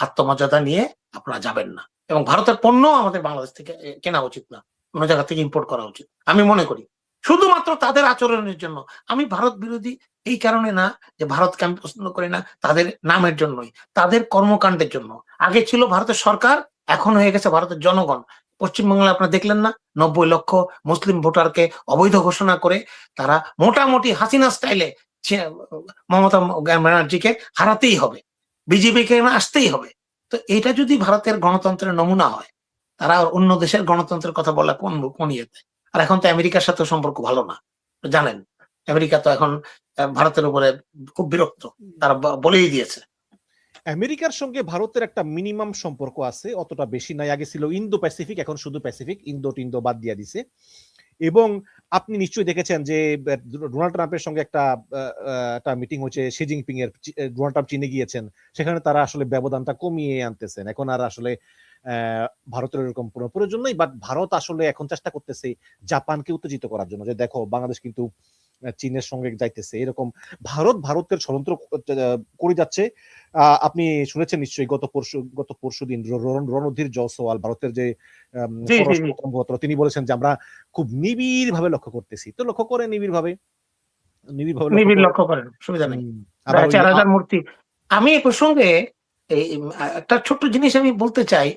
আত্মমর্যাদা নিয়ে আপনারা যাবেন না। এবং ভারতের পণ্য আমাদের বাংলাদেশ থেকে কেনা উচিত না, অন্য জায়গা থেকে ইম্পোর্ট করা উচিত আমি মনে করি, শুধুমাত্র তাদের আচরণের জন্য। আমি ভারত বিরোধী এই কারণে না যে ভারতকে আমি পছন্দ করি না, তাদের নামের জন্যই, তাদের কর্মকাণ্ডের জন্য। আগে ছিল ভারতের সরকার, এখন হয়ে গেছে ভারতের জনগণ। পশ্চিমবাংলায় আপনারা দেখলেন না, 90 লক্ষ মুসলিম ভোটারকে অবৈধ ঘোষণা করে তারা মোটামুটি হাসিনা স্টাইলে মমতা ব্যানার্জিকে হারাতেই হবে, বিজেপিকে আসতেই হবে। তো এটা যদি ভারতের গণতন্ত্রের নমুনা হয়, তারা অন্য দেশের গণতন্ত্রের কথা বলা কোন ইয়েতে? আর এখন তো আমেরিকার সাথে সম্পর্ক ভালো না, জানেন। আমেরিকা তো এখন ভারতের উপরে খুব বিরক্ত, তারা বলেই দিয়েছে। আমেরিকার সঙ্গে ভারতের একটা মিনিমাম সম্পর্ক আছে, অতটা বেশি নাই। আগে ছিল ইন্দো প্যাসিফিক, এখন শুধু প্যাসিফিক, ইন্দো বাদ দিয়ে দিছে। এবং আপনি নিশ্চয়ই দেখেছেন যে ডোনাল্ড ট্রাম্পের সঙ্গে একটা মিটিং হয়েছে শি জিনপিং এর, ডোনাল্ড ট্রাম্প চীনে গিয়েছেন, সেখানে তারা আসলে ব্যবধানটা কমিয়ে আনতেছেন। এখন আর আসলে ভারতের এরকম কোনো প্রয়োজন নেই, বাট ভারত আসলে এখন চেষ্টা করতেছে জাপানকে উত্তেজিত করার জন্য, যে দেখো বাংলাদেশ কিন্তু চীনের সঙ্গে যাইতেছে, এরকম ভারতের ষড়যন্ত্র করে যাচ্ছে। আপনি শুনেছেন নিশ্চয়ই গত পরশু দিন রণধীর জয়সওয়াল, ভারতের যে তিনি বলেছেন যে আমরা খুব নিবিড় ভাবে লক্ষ্য করতেছি। তো লক্ষ্য করে নিবিড় ভাবে লক্ষ্য করেন, সুবিধা নেই। 4000 মূর্তি। আমি এই প্রসঙ্গে একটা ছোট্ট জিনিস আমি বলতে চাই।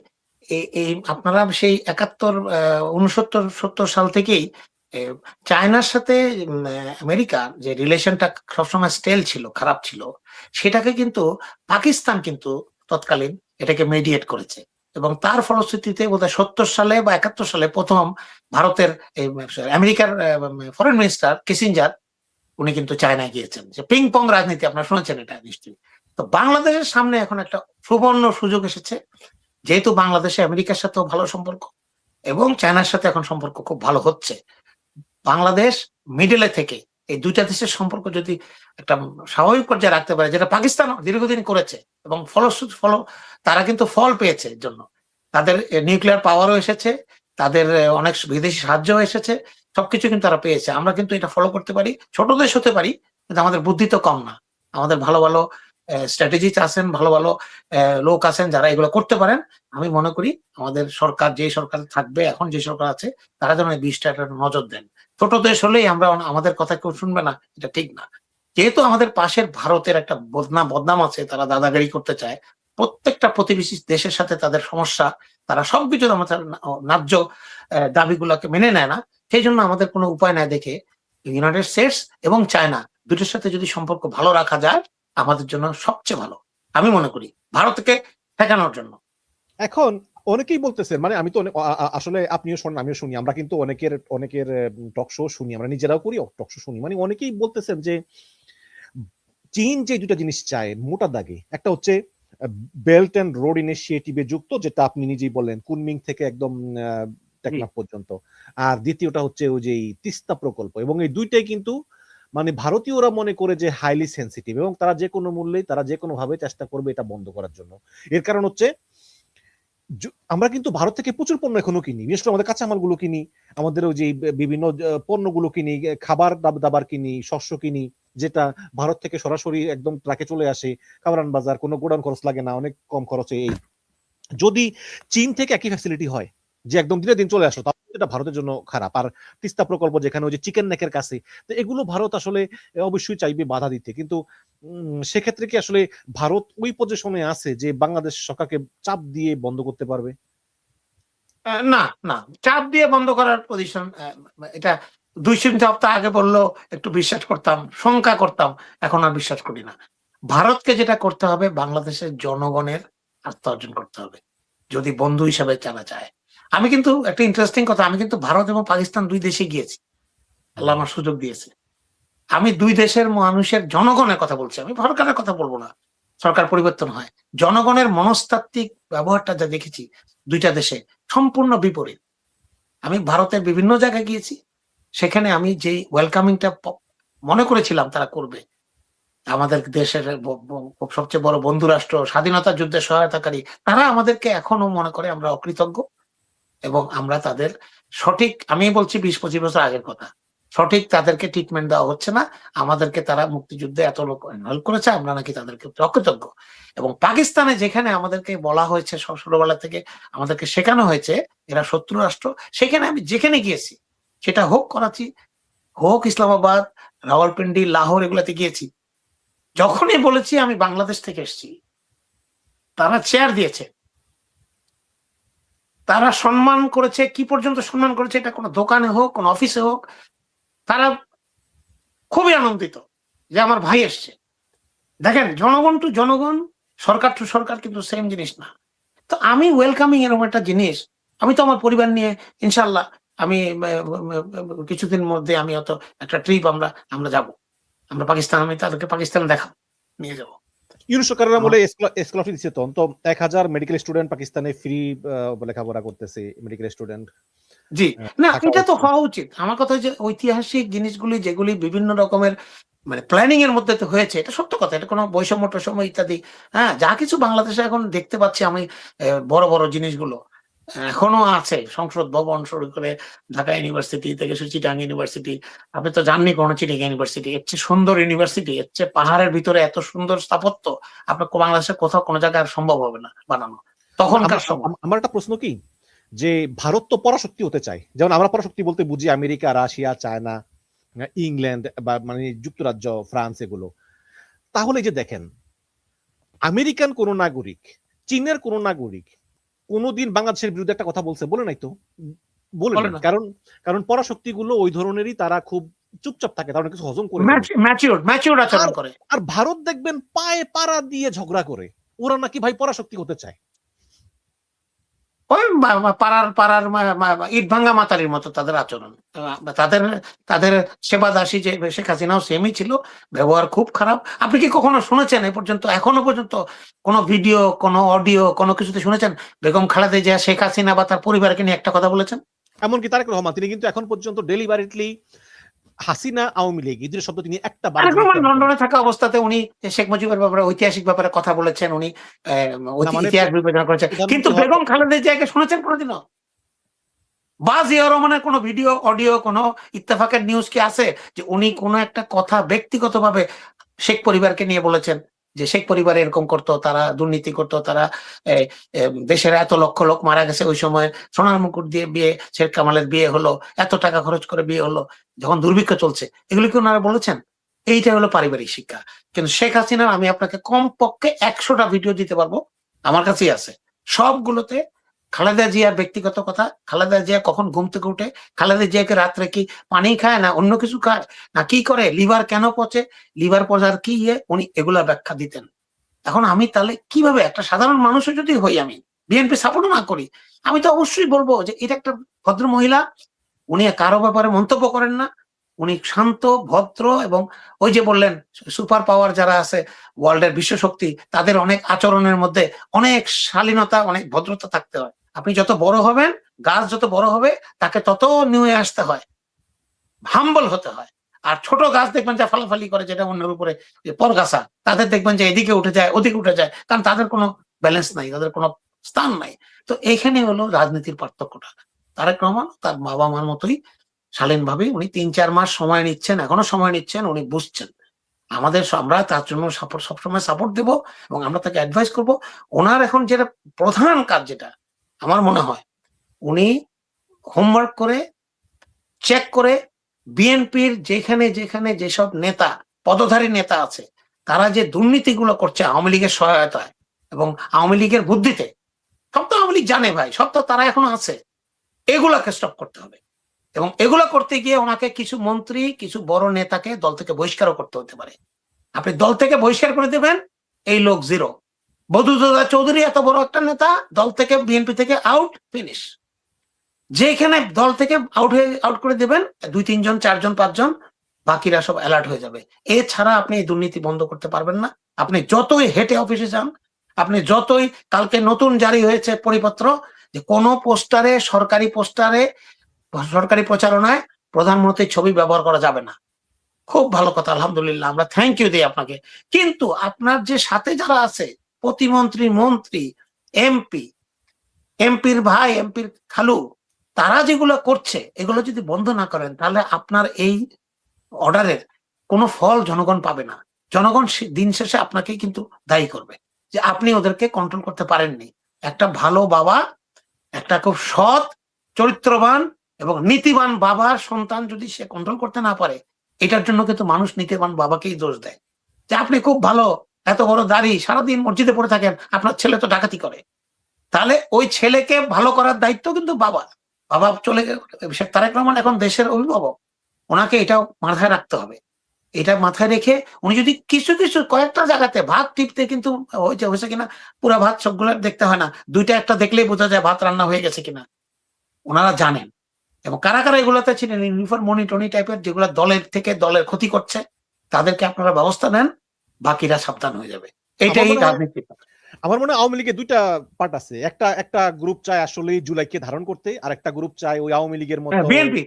এই আপনারা সেই 71-69-70 সাল থেকেই চায়নার সাথে আমেরিকার যে রিলেশনটা সবসময় স্টেল ছিল, খারাপ ছিল, সেটাকে কিন্তু পাকিস্তান কিন্তু তৎকালীন এটাকে মিডিয়েট করেছে। এবং তার ফলশ্রুতিতে বোধহয় 70 সালে বা 71 সালে প্রথম ভারতের আমেরিকার ফরেন মিনিস্টার কিসিঞ্জার উনি কিন্তু চায়নায় গিয়েছেন, যে পিং পং রাজনীতি আপনারা শুনেছেন এটা নিশ্চয়ই। তো বাংলাদেশের সামনে এখন একটা সুবর্ণ সুযোগ এসেছে, যেহেতু বাংলাদেশে আমেরিকার সাথেও ভালো সম্পর্ক এবং চায়নার সাথে এখন সম্পর্ক খুব ভালো হচ্ছে। বাংলাদেশ মিডলে থেকে এই দুইটা দেশের সম্পর্ক যদি একটা স্বাভাবিক পর্যায়ে রাখতে পারে, যেটা পাকিস্তান দীর্ঘদিন করেছে এবং তারা কিন্তু ফল পেয়েছে, এর জন্য তাদের নিউক্লিয়ার পাওয়ারও এসেছে, তাদের অনেক বিদেশি সাহায্য এসেছে, সবকিছু কিন্তু তারা পেয়েছে। আমরা কিন্তু এটা ফলো করতে পারি, ছোট দেশ হতে পারি, কিন্তু আমাদের বুদ্ধি তো কম না। আমাদের ভালো ভালো স্ট্র্যাটেজিস্ট আছেন, ভালো ভালো লোক আছেন যারা এগুলো করতে পারেন। আমি মনে করি আমাদের সরকার, যে সরকার থাকবে, এখন যে সরকার আছে, তারা যেন এই বিষয়টা নজর দেন। ছোট দেশ হলেই আমরা আমাদের কথা কেউ শুনবে না, এটা ঠিক না। যেহেতু আমাদের পাশের ভারতের একটা বদনাম আছে, তারা দাদাগিরি করতে চায়, প্রত্যেকটা প্রতিবেশী দেশের সাথে তাদের সমস্যা, তারা সবকিছু আমাদের ন্যায্য দাবিগুলোকে মেনে নেয় না। সেই জন্য আমাদের কোনো উপায় নাই দেখে ইউনাইটেড স্টেটস এবং চায়না দুটোর সাথে যদি সম্পর্ক ভালো রাখা যায়, আমাদের জন্য সবচেয়ে ভালো আমি মনে করি, ভারতকে ঠেকানোর জন্য। এখন অনেকেই বলতেছেন, মানে আমি তো আসলে আপনিও শোনেন, আমিও শুনি, আমরা কিন্তু অনেকের টক শো শুনি, আমরা নিজেরাও করি টক শো শুনি। মানে অনেকেই বলতেছেন যে চীন যে দুটা জিনিস চায় মোটা দাগে, একটা হচ্ছে বেল্ট অ্যান্ড রোড ইনিশিয়েটিভে যুক্ত, যেটা আপনি নিজেই বললেন, কুনমিং থেকে একদম টেকনাফ পর্যন্ত, আর দ্বিতীয়টা হচ্ছে ওই যে তিস্তা প্রকল্প। এবং এই দুইটাই কিন্তু মানে ভারতীয়রা মনে করে যে হাইলি সেন্সিটিভ, এবং তারা যে কোনো মূল্যে, তারা যে কোনো ভাবে চেষ্টা করবে এটা বন্ধ করার জন্য। এর কারণ হচ্ছে আমরা কিন্তু ভারত থেকে প্রচুর পণ্য এখনো কিনি, বিশেষ করে আমাদের কাঁচামালগুলো কিনি, আমাদের ওই যে বিভিন্ন পণ্যগুলো কিনি, খাবার দাবার কিনি, শস্য কিনি, যেটা ভারত থেকে সরাসরি একদম ট্রাকে চলে আসে, কামরান বাজার, কোনো গোডাউন খরচ লাগে না, অনেক কম খরচে। এই যদি চীন থেকে একই ফ্যাসিলিটি হয়, যে একদম দিনে দিন চলে আসলো, তাহলে এটা ভারতের জন্য খারাপ। আর তিস্তা প্রকল্প যেখানে ওই যে চিকেন নেকের কাছে, তো এগুলো ভারত আসলে অবশ্যই চাইবে বাধা দিতে, কিন্তু সেক্ষেত্রে কি আসলে ভারত ওই পজিশনে আছে যে বাংলাদেশ সরকারকে চাপ দিয়ে বন্ধ করতে পারবে? না না, চাপ দিয়ে বন্ধ করার পজিশন, এটা 2-3 সপ্তাহ আগে বললো একটু বিশ্বাস করতাম, শঙ্কা করতাম, এখন আর বিশ্বাস করি না। ভারতকে যেটা করতে হবে, বাংলাদেশের জনগণের আস্থা অর্জন করতে হবে যদি বন্ধু হিসাবে জানা যায়। আমি কিন্তু একটা ইন্টারেস্টিং কথা, আমি কিন্তু ভারত এবং পাকিস্তান দুই দেশে গিয়েছি, আল্লাহ আমার সুযোগ দিয়েছে। আমি দুই দেশের মানুষের জনগণের কথা বলছি, আমি সরকারের কথা বলবো না, সরকার পরিবর্তন হয়, জনগণের মনস্তাত্ত্বিক ব্যবহারটা যা দেখেছি দুইটা দেশে সম্পূর্ণ বিপরীত। আমি ভারতের বিভিন্ন জায়গায় গিয়েছি, সেখানে আমি যে ওয়েলকামিংটা মনে করেছিলাম তারা করবে, আমাদের দেশের সবচেয়ে বড় বন্ধু রাষ্ট্র, স্বাধীনতা যুদ্ধে সহায়তাকারী, তারা আমাদেরকে এখনো মনে করে আমরা অকৃতজ্ঞ এবং আমরা তাদের সঠিক, আমি বলছি 20-25 বছর আগের কথা, সঠিক তাদেরকে ট্রিটমেন্ট দেওয়া হচ্ছে না। আমাদেরকে তারা মুক্তিযুদ্ধে এত লোক হেল্প করেছে, আমরা নাকি তাদেরকে অকৃতজ্ঞ। এবং পাকিস্তানে যেখানে আমাদেরকে বলা হয়েছে ছোটবেলা থেকে আমাদেরকে শেখানো হয়েছে এরা শত্রু রাষ্ট্র, সেখানে আমি যেখানে গিয়েছি, সেটা হোক করাচি, হোক ইসলামাবাদ, রাওয়ালপিন্ডি, লাহোর, এগুলাতে গিয়েছি, যখনই বলেছি আমি বাংলাদেশ থেকে এসেছি, তারা চেয়ার দিয়েছে, তারা সম্মান করেছে। কি পর্যন্ত সম্মান করেছে, এটা কোনো দোকানে হোক, কোনো অফিসে হোক, তারা খুবই আনন্দিত যে আমার ভাই এসছে। দেখেন, জনগণ টু জনগণ, সরকার টু সরকার কিন্তু সেম জিনিস না। তো আমি ওয়েলকামিং এরকম একটা জিনিস, আমি তো আমার পরিবার নিয়ে ইনশাল্লাহ আমি কিছুদিন মধ্যে আমি অত একটা ট্রিপ আমরা যাব, আমরা পাকিস্তান, আমি তাদেরকে পাকিস্তানে দেখাবো, নিয়ে যাবো। ইউনূস সরকারের আমলে স্কলারশিপ দিচ্ছে তো 1000 মেডিকেল স্টুডেন্ট পাকিস্তানে ফ্রি লেখাপড়া করতেছে, মেডিকেল স্টুডেন্ট। জি, না এটা তো হওয়া উচিত। আমার কথা যে ঐতিহাসিক জিনিসগুলি যেগুলি বিভিন্ন রকমের মানে প্ল্যানিং এর মধ্যে তো হয়েছে, এটা সত্য কথা, এটা কোনো বৈষম্য টৈষম্য ইত্যাদি, হ্যাঁ, যা কিছু বাংলাদেশে এখন দেখতে পাচ্ছি আমি, বড় বড় জিনিসগুলো এখনো আছে, সংসদ ভবন শুরু করে ঢাকা ইউনিভার্সিটি থেকে চিটাং ইউনিভার্সিটি, আপনি তো জাননি কোনো চিটাং ইউনিভার্সিটি, এর চেয়ে সুন্দর ইউনিভার্সিটি, এর চেয়ে পাহাড়ের ভিতরে এত সুন্দর স্থাপত্য আপনার বাংলাদেশের কোথাও কোনো জায়গায় সম্ভব হবে না বানানো তখনকার সময়। আমার একটা প্রশ্ন কি, যে ভারত তো পরাশক্তি হতে চায়, যেমন আমরা পরাশক্তি বলতে বুঝি আমেরিকা, রাশিয়া, চায়না, ইংল্যান্ড বা মানে যুক্তরাজ্য, ফ্রান্স, এগুলো। তাহলে যে দেখেন, আমেরিকান কোন নাগরিক, চীনের কোন নাগরিক কোনদিন বাংলাদেশের বিরুদ্ধে একটা কথা বলছে? বলে নাই তো, বলে না। কারণ পরাশক্তি গুলো ওই ধরনেরই, তারা খুব চুপচাপ থাকে, তারা কিছু হজম করে, ম্যাচিউর আচরণ করে। আর ভারত দেখবেন পায়ে পাড়া দিয়ে ঝগড়া করে, ওরা নাকি ভাই পরাশক্তি হতে চায়। ওই পাড়ার ইট ভাঙ্গা মাতারির মতো তাদের আচরণ, তাদের সেবা দাসী যে শেখ হাসিনাও সেমই ছিল, ব্যবহার খুব খারাপ। আপনি কি কখনো শুনেছেন এ পর্যন্ত, এখনো পর্যন্ত কোনো ভিডিও, কোনো অডিও, কোনো কিছুতে শুনেছেন বেগম খালেদা জিয়া শেখ হাসিনা বা তার পরিবারকে নিয়ে একটা কথা বলেছেন? এমনকি তারেক রহমান, তিনি কিন্তু এখন পর্যন্ত ডেলিভারিটলি হাসিনা আওয়ামী লীগ এই শব্দ তিনি একটা বার, লন্ডনে থাকা অবস্থাতে উনি শেখ মুজিবের ব্যাপারে, ঐতিহাসিক ব্যাপারে কথা বলেছেন, উনি ইতিহাস বিবেচনা করেছেন, কিন্তু বেগম খালেদা জিয়াকে শুনেছেন কোনোদিনও? বা জিয়া রহমানের কোনো ভিডিও, অডিও, কোনো ইত্তেফাকের নিউজ কি আছে যে উনি কোনো একটা কথা ব্যক্তিগতভাবে শেখ পরিবারকে নিয়ে বলেছেন যে শেখ পরিবার এরকম করতো, তারা দুর্নীতি করতো, তারা দেশের এত লক্ষ লোক মারা গেছে ওই সময়, সোনার মুকুট দিয়ে বিয়ে, শেখ কামালের বিয়ে হলো, এত টাকা খরচ করে বিয়ে হলো যখন দুর্ভিক্ষ চলছে, এগুলো কি ওনারা বলেছেন? এইটা হলো পারিবারিক শিক্ষা। কিন্তু শেখ হাসিনার আমি আপনাকে কমপক্ষে 100টা ভিডিও দিতে পারবো, আমার কাছেই আছে, সবগুলোতে খালেদা জিয়ার ব্যক্তিগত কথা, খালেদা জিয়া কখন ঘুম থেকে উঠে, খালেদা জিয়াকে রাত্রে কি পানি খায় না অন্য কিছু খায় না কি করে, লিভার কেন পচে, লিভার পচার কি উনি এগুলা ব্যাখ্যা দিতেন। এখন আমি তাহলে কিভাবে, একটা সাধারণ মানুষও যদি হই, আমি বিএনপি সাপোর্ট না করি, আমি তো অবশ্যই বলবো যে এটা একটা ভদ্র মহিলা, উনি কারো ব্যাপারে মন্তব্য করেন না, উনি শান্ত, ভদ্র, এবং ওই যে বললেন সুপার পাওয়ার যারা আছে ওয়ার্ল্ডের বিশ্ব শক্তি, তাদের অনেক আচরণের মধ্যে অনেক শালীনতা, অনেক ভদ্রতা থাকতে হয়। আপনি যত বড় হবেন, গাছ যত বড় হবে, তাকে তত নিয়ে আসতে হয়, হাম্বল হতে হয়। আর ছোট গাছ দেখবেন যা ফালাফালি করে, যেটা অন্যের উপরে পরগাছা, তাদের দেখবেন যে এদিকে উঠে যায়, ওদিকে উঠে যায়, কারণ তাদের কোনো ব্যালেন্স নাই, তাদের কোনো স্থান নাই। তো এইখানে হলো রাজনীতির পার্থক্যটা। তারেক রহমান তার বাবা মার মতোই শালীন ভাবে উনি 3-4 মাস সময় নিচ্ছেন, এখনো সময় নিচ্ছেন, উনি বুঝছেন। আমরা তার জন্য সবসময় সাপোর্ট দেব এবং আমরা তাকে অ্যাডভাইস করব। ওনার এখন যেটা প্রধান কাজ, যেটা আমার মনে হয়, উনি হোমওয়ার্ক করে, চেক করে, বিএনপির যেখানে যেখানে যেসব নেতা, পদধারী নেতা আছে, তারা যে দুর্নীতিগুলো করছে আওয়ামী লীগের সহায়তায় এবং আওয়ামী লীগের বুদ্ধিতে, সব তো আওয়ামী লীগ জানে ভাই, সব তো তারা এখনো আছে, এগুলাকে স্টপ করতে হবে। এবং এগুলো করতে গিয়ে ওনাকে কিছু মন্ত্রী, কিছু বড় নেতাকে দল থেকে বহিষ্কারও করতে হতে পারে। আপনি দল থেকে বহিষ্কার করে দেবেন, এই লোক জিরো। বদরুদ্দোজা চৌধুরী এত বড় একটা নেতা, দল থেকে, বিএনপি থেকে আউট, ফিনিশ। যেখানে দল থেকে আউট করে দেবেন 2-3 জন, 4 জন, 5 জন, বাকিরা সব অ্যালার্ট হয়ে যাবে। এছাড়া আপনি এই দুর্নীতি বন্ধ করতে পারবেন না। আপনি যতই হেঁটে অফিসে যান, আপনি যতই, কালকে নতুন জারি হয়েছে পরিপত্র যে কোনো পোস্টারে, সরকারি পোস্টারে, সরকারি প্রচারণায় প্রধানমন্ত্রীর ছবি ব্যবহার করা যাবে না। খুব ভালো কথা, আলহামদুলিল্লাহ, আমরা থ্যাংক ইউ দিই আপনাকে। কিন্তু আপনার যে সাথে যারা আছে, প্রতিমন্ত্রী, মন্ত্রী, এমপি, এমপির ভাই, এমপির খালু, তারা যেগুলো করছে এগুলো যদি বন্ধ না করেন তাহলে আপনার এই অর্ডারের কোনো ফল জনগণ পাবে না। জনগণ দিন শেষে আপনাকে কিন্তু দায়ী করবে যে আপনি ওদেরকে কন্ট্রোল করতে পারেননি। একটা ভালো বাবা, একটা খুব সৎ, চরিত্রবান এবং নীতিবান বাবার সন্তান যদি সে কন্ট্রোল করতে না পারে, এটার জন্য কিন্তু মানুষ নীতিবান বাবাকেই দোষ দেয় যে আপনি খুব ভালো, এত বড় দাড়ি, সারাদিন মসজিদে পড়ে থাকেন, আপনার ছেলে তো ডাকাতি করে। তাহলে ওই ছেলেকে ভালো করার দায়িত্ব কিন্তু বাবার। বাবা চলে গেল, তারেক রহমান এখন দেশের অভিভাবক, ওনাকে এটাও মাথায় রাখতে হবে। এটা মাথায় রেখে উনি যদি কিছু কিছু কয়েকটা জায়গাতে ভাত টিপতে, কিন্তু হয়েছে কিনা পুরা ভাত সবগুলো দেখতে হয় না, দুইটা একটা দেখলেই বোঝা যায় ভাত রান্না হয়ে গেছে কিনা, ওনারা জানেন। এবং কারা কারা এগুলোতে ছিলেন, ইউনিফর্ম মনি টনি টাইপের, যেগুলো দলের থেকে দলের ক্ষতি করছে, তাদেরকে আপনারা ব্যবস্থা নেন, বাকিরা সাবধান হয়ে যাবে। এটাই রাজনীতি। আমার মনে হয় আওয়ামী লীগের দুইটা পার্ট আছে। একটা গ্রুপ চায় আসলে জুলাইকে ধারণ করতে, আর একটা গ্রুপ চায় ওই আওয়ামী লীগের মতো বিএনপি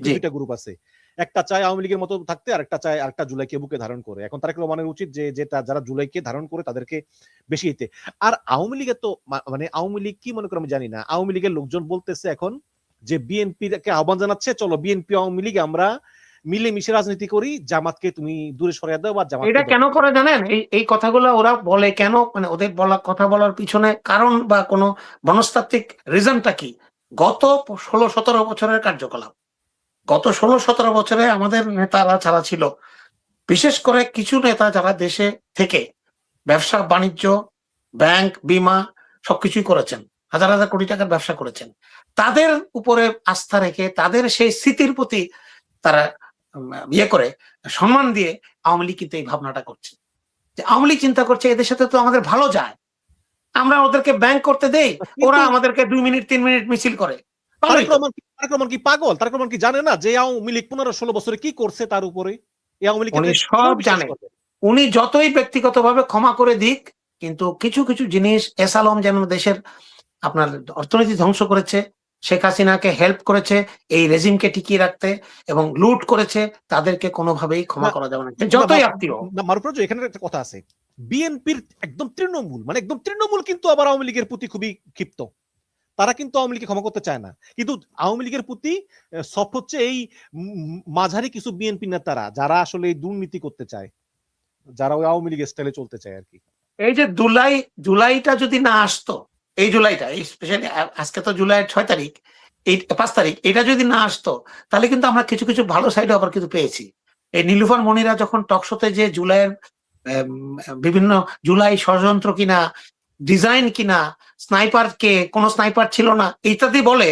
দুইটা গ্রুপ আছে। একটা চায় আওয়ামী লীগের মতো থাকতে, আর একটা চায় আরেকটা জুলাইকে বুকে ধারণ করে। এখন তারেক রহমানের উচিত যে যেটা যারা জুলাইকে ধারণ করে তাদেরকে বেশি দিতে। আর আওয়ামী লীগের তো মানে আওয়ামী লীগ কি মনে করে আমি জানি না, আওয়ামী লীগের লোকজন বলতেছে এখন যে বিএনপিকে আহ্বান জানাচ্ছে, চলো বিএনপি আওয়ামী লীগ আমরা মিলেমিশে রাজনীতি করি, জামাতকে তুমি দূরে সরিয়ে দাও। বা জামাত এটা কেন করে জানেন? এই কথাগুলো ওরা বলে কেন, মানে ওদের কথা বলার পিছনে কারণ বা কোনো মনস্তাত্ত্বিক রিজনটা কি? গত 16-17 বছরের কার্যকলাপ, গত 16-17 বছরে আমাদের নেতারা যারা ছিল, বিশেষ করে কিছু নেতা যারা দেশে থেকে ব্যবসা বাণিজ্য, ব্যাংক, বিমা সবকিছুই করেছেন, হাজার হাজার কোটি টাকার ব্যবসা করেছেন, তাদের উপরে আস্থা রেখে তাদের সেই স্মৃতির প্রতি তারা ইয়ে করে সম্মান দিয়ে আওয়ামী লীগ কিন্তু এই ভাবনাটা করছে যে আওয়ামী লীগ চিন্তা করছে এদের সাথে তো আমাদের ভালো যায়, আমরা ওদেরকে ব্যাংক করতে দেই, ওরা আমাদেরকে 2 মিনিট 3 মিনিট মিছিল করে। তারেক রহমান কি পাগল? তারেক রহমান কি জানে না যে আওয়ামী লীগ 15-16 বছরে কি করছে তার উপরে? উনি সব জানে। উনি যতই ব্যক্তিগতভাবে ক্ষমা করে দিক, কিন্তু কিছু কিছু জিনিস, এস আলম যেন দেশের আপনার অর্থনীতি ধ্বংস করেছে, শেখ হাসিনাকে হেল্প করেছে এই রেজিমকে টিকিয়ে রাখতে, এবং লুট করেছে, তাদেরকে কোনোভাবেই ক্ষমা করা যাবে না, যতই আত্মীয়। মারুফ, এখানে একটা কথা আছে, বিএনপির একদম তৃণমূল, মানে একদম তৃণমূল কিন্তু আবার আওয়ামী লীগের প্রতি খুবই ক্ষিপ্ত। তারা কিন্তু আওয়ামী লীগকে ক্ষমা করতে চায় না, কিন্তু আওয়ামী লীগের প্রতি সফট হচ্ছে এই মাঝারি কিছু বিএনপি নেতারা, যারা আসলে দুর্নীতি করতে চায়, যারা ওই আওয়ামী লীগের স্টাইলে চলতে চায় আর কি। এই যে জুলাইটা যদি না আসতো, এই জুলাইটা, স্পেশালি আজকে তো জুলাইয়ের 6 তারিখ, এই 5 তারিখ, এটা যদি না আসতো তাহলে কিন্তু আমরা কিছু কিছু ভালো সাইড আবার কিন্তু পেয়েছি। এই নীলুফার মনিরা যখন টকশোতে যে জুলাইয়ের বিভিন্ন জুলাই ষড়যন্ত্র কিনা, ডিজাইন কিনা, স্নাইপার কে, কোন স্নাইপার ছিল না ইত্যাদি বলে,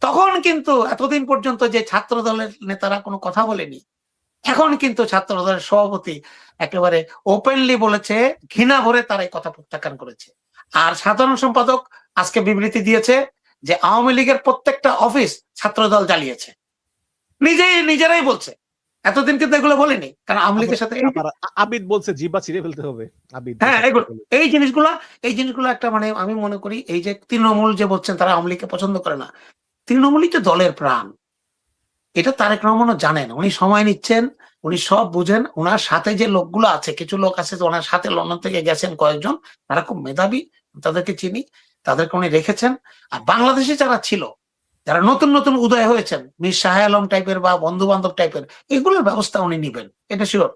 তখন কিন্তু এতদিন পর্যন্ত যে ছাত্র দলের নেতারা কোনো কথা বলেনি, এখন কিন্তু ছাত্র দলের সভাপতি একেবারে ওপেনলি বলেছে, ঘৃণা ভরে তারা এই কথা প্রত্যাখ্যান করেছে। আর সাধারণ সম্পাদক আজকে বিবৃতি দিয়েছে যে আওয়ামী লীগের প্রত্যেকটা অফিস ছাত্র দল জ্বালিয়েছে, নিজেরাই বলছে। এতদিন কিন্তু এগুলো বলেনি, কারণ আওয়ামী লীগের সাথে আবিদ বলছে জিহ্বা ছিঁড়ে ফেলতে হবে। আবিদ, হ্যাঁ, এই জিনিসগুলো একটা, মানে আমি মনে করি এই যে তৃণমূল যে বলছেন তারা আওয়ামী লীগকে পছন্দ করে না, তৃণমূলই তো দলের প্রাণ। এটা তারেক রহমানও জানেন, উনি সময় নিচ্ছেন, উনি সব বুঝেন। ওনার সাথে যে লোকগুলো আছে, কিছু লোক আছে ওনার সাথে লন্ডন থেকে গেছেন কয়েকজন, তারা খুব মেধাবী, তাদেরকে চিনি, তাদেরকে উনি রেখেছেন। আর বাংলাদেশে যারা ছিল, যারা নতুন নতুন উদয় হয়েছেন, মীর শাহ আলম টাইপের বা বন্ধু বান্ধব টাইপের, এগুলোর ব্যবস্থা উনি নিবেন, এটা শিওর।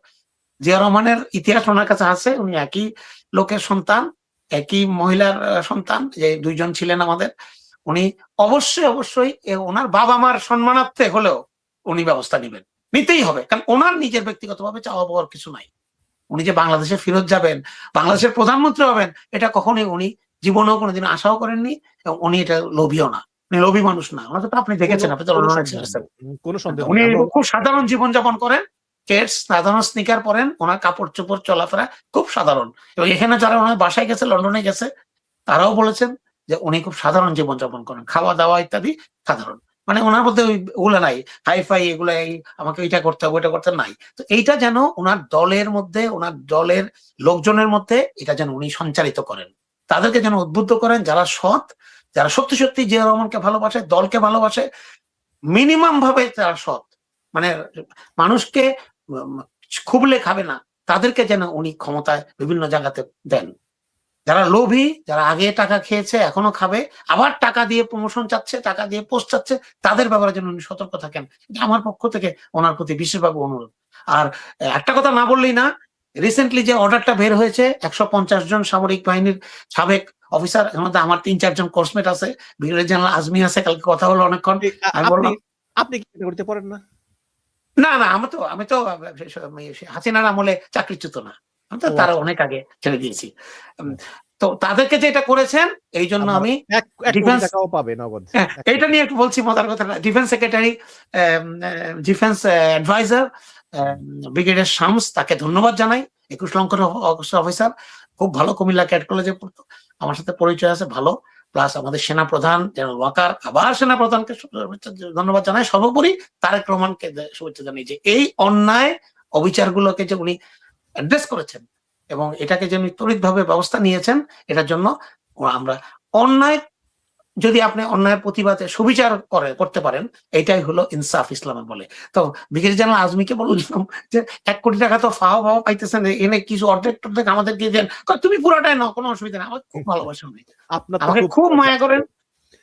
জিয়া রহমানের ইতিহাস ওনার কাছে আছে, উনি একই লোকের সন্তান, একই মহিলার সন্তান, যে 2 জন ছিলেন আমাদের। উনি অবশ্যই ওনার বাবা মার সম্মানার্থে হলেও উনি ব্যবস্থা নিবেন, নিতেই হবে, কারণ ওনার নিজের ব্যক্তিগতভাবে চাওয়া পাওয়ার কিছু নাই। উনি যে বাংলাদেশে ফেরত যাবেন, বাংলাদেশের প্রধানমন্ত্রী হবেন, এটা কখনোই উনি জীবনেও কোনোদিন আশাও করেননি, এবং উনি এটা লোভীও না, উনি লোভী মানুষ না। ওনাকে তো আপনি দেখেছেন, আপনি তো কোনো সন্দেহ উনি খুব সাধারণ জীবনযাপন করেন, সাধারণ স্নিকার পরেন, ওনার কাপড় চোপড় চলাফেরা খুব সাধারণ। এবং এখানে যারা ওনার বাসায় গেছে, লন্ডনে গেছে, তারাও বলেছেন যে উনি খুব সাধারণ জীবনযাপন করেন, খাওয়া দাওয়া ইত্যাদি সাধারণ। মানে ওনার মধ্যে ওগুলা নাই, হাই ফাই এগুলা, আমাকে এটা করতে হবে ওইটা করতে নাই। তো এইটা যেন ওনার দলের মধ্যে, ওনার দলের লোকজনের মধ্যে এটা যেন উনি সঞ্চালিত করেন, তাদেরকে যেন উদ্বুদ্ধ করেন, যারা সৎ, যারা সত্যি সত্যি জিয়া রহমানকে ভালোবাসে, দলকে ভালোবাসে, মিনিমাম ভাবে তারা সৎ, মানে মানুষকে খুবলে খাবে না, তাদেরকে যেন উনি ক্ষমতায় বিভিন্ন জায়গাতে দেন। যারা লোভী, যারা আগে টাকা খেয়েছে এখনো খাবে, আবার টাকা দিয়ে প্রমোশন চাচ্ছে, টাকা দিয়ে পোস্ট চাচ্ছে, তাদের ব্যাপারে যেন উনি সতর্ক থাকেন। এটা আমার পক্ষ থেকে ওনার প্রতি বিশেষভাবে অনুরোধ। আর একটা কথা না বললেই না, রিসেন্টলি যে অর্ডারটা বের হয়েছে 150 জন সামরিক বাহিনীর সাবেক অফিসার, এর মধ্যে আমার 3-4 জন কোর্সমেট আছে, ব্রিগেডিয়ার জেনারেল আজমি আছে, কালকে কথা হলো অনেকক্ষণ। আমি বললাম আপনি কি এটা করতে পারেন না? না না, আমি তো হাসিনার আমলে চাকরিচ্যুত না, আমি তো তারা অনেক আগে ছেড়ে দিয়েছি। তো তাদেরকে যেটা করেছেন এই জন্য আমি ডিফেন্স টাকাও পাবে নগদ। এইটা নিয়ে একটু বলছি মজার কথা। Defence secretary, defence adviser brigadier Shams, তাকে ধন্যবাদ জানাই। 21 লঙ্কার অফিসার, খুব ভালো, কুমিল্লা ক্যাট কলেজে পড়তো, আমার সাথে পরিচয় আছে ভালো। প্লাস আমাদের সেনা প্রধান জেনারেল ওয়াকার, আবার সেনা প্রধানকে ধন্যবাদ জানাই। সর্বোপরি তারেক রহমানকে শুভেচ্ছা জানাই যে এই অন্যায় অবিচারগুলোকে যে উনি অ্যাড্রেস করেছেন এবং এটাকে যে উনি ত্বরিতভাবে ব্যবস্থা নিয়েছেন, এটার জন্য আমরা অন্যায়, যদি আপনি অন্যায়ের প্রতিবাদে সুবিচার করতে পারেন, এটাই হলো ইনসাফ ইসলামে বলে। তো ব্রিগেডিয়ার জেনারেল আজমিকে বললাম যে 1 কোটি টাকা তো ফাও পাইতেছেন, এনে কিছু অর্ধেক আমাদেরকে দেন, তুমি পুরাটাই নাও, কোনো অসুবিধা নেই। আমার খুব ভালোবাসেন, আমাকে খুব মায়া করেন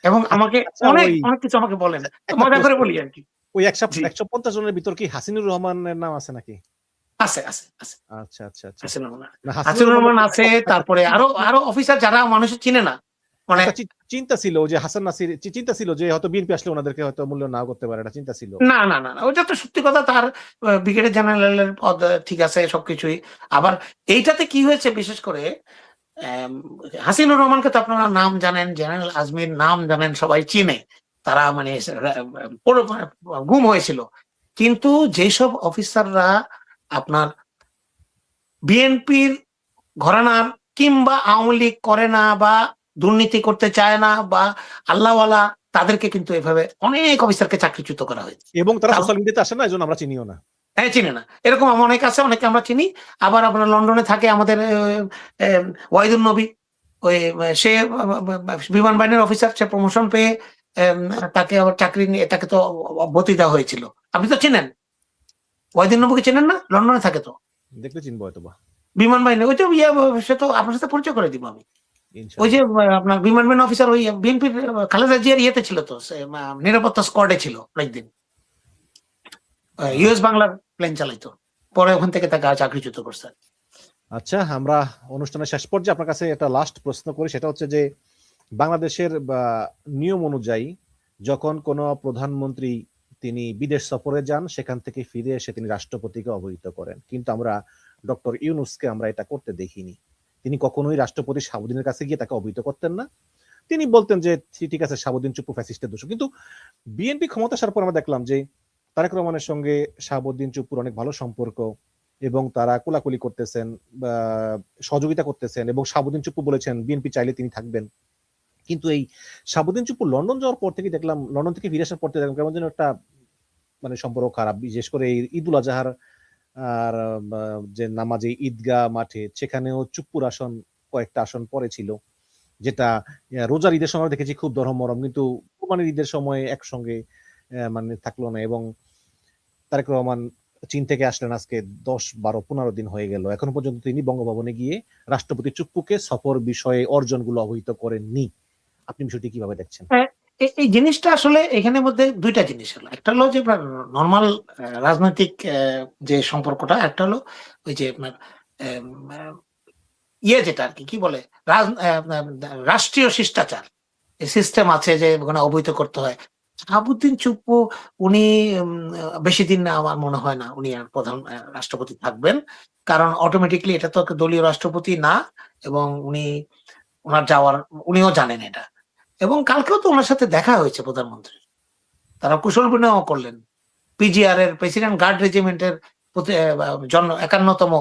এবং আমাকে অনেক অনেক কিছু আমাকে বলেন, মজা করে বলি আর কি। ওই 150 জনের ভিতর কি হাসিনুর রহমানের নাম আছে নাকি? আছে আছে আছে। আচ্ছা আচ্ছা আচ্ছা। হাসিনুর রহমান আছে, তারপরে আরো অফিসার যারা মানুষ চিনে না, মানে চিন্তা ছিল যে হাসান নাসির, চিন্তা ছিল যে হয়তো বিএনপি আসলে ওনাদেরকে হয়তো মূল্য না করতে পারে, এটা চিন্তা ছিল। না না না, ওইটা তো সত্যি কথা, তার ব্রিগেডিয়ার জেনারেলের পদ ঠিক আছে সবকিছুই। আবার এইটাতে কি হয়েছে, বিশেষ করে হাসিনুর রহমানকে তো আপনারা নাম জানেন, জেনারেল আজমির নাম জানেন, সবাই চিনে, তারা মানে গুম হয়েছিল। কিন্তু যেসব অফিসাররা আপনার বিএনপির ঘরানার কিংবা আওয়ামী লীগ করে না বা দুর্নীতি করতে চায় না বা আল্লাহওয়ালা, তাদেরকে কিন্তু এভাবে অনেক অফিসারকে চাকরিচ্যুত করা হয়েছে এবং তারা সোশ্যাল মিডিয়াতে আসে না, এজন্য আমরা চিনিও না। হ্যাঁ, চিনে না, এরকম অনেক আছে, অনেকে আমরা চিনি। আবার আপনার লন্ডনে থাকে আমাদের ওয়াহিদুল নবী, ওই সে বিমান বাহিনীর অফিসার, সে প্রমোশন পেয়ে তাকে আবার চাকরি নিয়ে তাকে তো অব্যাহতি দেওয়া হয়েছিল। আপনি তো চিনেন ওয়াহিদুল নবীকে, চেনেন না? লন্ডনে থাকে তো, দেখলে চিনবো হয়তো বা। বিমান বাহিনী, ওই তো সে তো আপনার সাথে পরিচয় করে দিব আমি। ওই যে আপনার বিমান বাহিনী অফিসার, ওই বিএনপির খালেদা জিয়ার ইয়েতে ছিল তো, নিরাপত্তা স্কোয়াডে ছিল অনেকদিন, ইউএস বাংলার প্লেন চালাইতো, পরে ওখান থেকে তাকে চাকরিচ্যুত করছে। আচ্ছা, আমরা অনুষ্ঠানের শেষ পর্যায়ে আপনার কাছে একটা লাস্ট প্রশ্ন করি, সেটা হচ্ছে যে বাংলাদেশের নিয়ম অনুযায়ী যখন কোনো প্রধানমন্ত্রী তিনি বিদেশ সফরে যান, সেখান থেকে ফিরে এসে তিনি রাষ্ট্রপতিকে অবহিত করেন, কিন্তু আমরা ডক্টর ইউনূসকে আমরা এটা করতে দেখিনি। তিনি কখনোই রাষ্ট্রপতি শাহাবুদ্দিনের কাছে গিয়ে তাকে অবহিত করতেন না। তিনি বলতেন যে ঠিক আছে, শাহাবুদ্দিন চুপ্পু ফ্যাসিস্টের দোষ। কিন্তু বিএনপি ক্ষমতা আসার পর আমরা দেখলাম যে তারেক রহমানের সঙ্গে শাহাবুদ্দিন চুপ্পুর অনেক ভালো সম্পর্ক এবং তারা কোলাকুলি করতেছেন, সহযোগিতা করতেছেন, এবং শাহাবুদ্দিন চুপ্পু বলেছেন বিএনপি চাইলে তিনি থাকবেন। কিন্তু এই শাহাবুদ্দিন চুপ্পু লন্ডন যাওয়ার পর থেকে দেখলাম, লন্ডন থেকে ফিরে আসার পর থেকে দেখলাম কেমন যেন একটা মানে সম্পর্ক খারাপ। বিশেষ করে এই ঈদুল আজহার আর যে নামাজে ঈদগাহ মাঠে, সেখানেও চুপ্পুর আসন কয়েকটা আসন পরে ছিল, যেটা রোজার ঈদের সময় দেখেছি খুব দরমরম, কিন্তু কোরবানির ঈদের সময় একসঙ্গে মানে থাকলো না। এবং তারেক রহমান চীন থেকে আসলেন আজকে 10, 12, 15 দিন হয়ে গেল, এখনো পর্যন্ত তিনি বঙ্গভবনে গিয়ে রাষ্ট্রপতি চুপ্পুকে সফর বিষয়ে অর্জনগুলো অবহিত করেননি। আপনি বিষয়টি কিভাবে দেখছেন? এই জিনিসটা আসলে এখানে মধ্যে দুইটা জিনিস হলো, একটা হলো যে নর্মাল রাজনৈতিক যে সম্পর্কটা, একটা হলো ওই যে যেটা আর কি বলে রাষ্ট্রীয় শিষ্টাচার, সিস্টেম আছে যে ওখানে অবহিত করতে হয়। শাহাবুদ্দিন চুপ্পু উনি বেশি দিন না, আমার মনে হয় না উনি আর প্রধান রাষ্ট্রপতি থাকবেন, কারণ অটোমেটিকলি এটা তো দলীয় রাষ্ট্রপতি না, এবং ওনার যাওয়ার উনিও জানেন এটা। এবং কালকেও তো ওনার সাথে দেখা হয়েছে প্রধানমন্ত্রী, তারা কুশল বিনিময় করলেন। পিজিআর এর প্রেসিডেন্ট গার্ড রেজিমেন্টের 51তম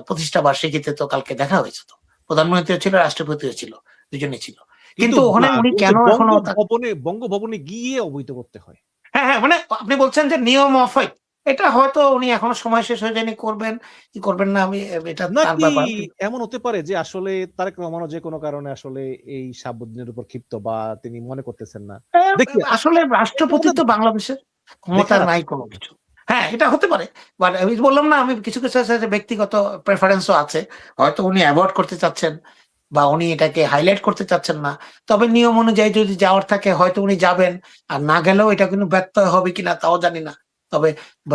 প্রতিষ্ঠা বার্ষিকীতে তো কালকে দেখা হয়েছে, তো প্রধানমন্ত্রীও ছিল, রাষ্ট্রপতিও ছিল, দুজনেই ছিল। কিন্তু ওখানে উনি কেন এখনো বঙ্গভবনে গিয়ে অবহিত করতে হয়? হ্যাঁ, মানে আপনি বলছেন যে নিয়ম অফাইট, এটা হয়তো উনি এখনো সময় শেষ হয়ে যায়নি, করবেন কি করবেন না, আমি এটা তার নাকি ব্যাপার। এমন হতে পারে যে আসলে তারেক রহমানও যে কোনো কারণে আসলে এই শাহাবুদ্দিনের উপর ক্ষিপ্ত, বা তিনি মনে করতেছেন না? দেখি, আসলে রাষ্ট্রপতি তো বাংলাদেশের ক্ষমতা নাই কোনো কিছু। হ্যাঁ, এটা হতে পারে, বাট আমি বললাম না, আমি কিছু কিছু ব্যক্তিগত প্রেফারেন্সও আছে, হয়তো উনি অ্যাভয়েড করতে চাচ্ছেন বা উনি এটাকে হাইলাইট করতে চাচ্ছেন না। তবে নিয়ম অনুযায়ী যদি যাওয়ার থাকে হয়তো উনি যাবেন, আর না গেলেও এটা কিন্তু ব্যত্যয় হবে কিনা তাও জানি না। তবে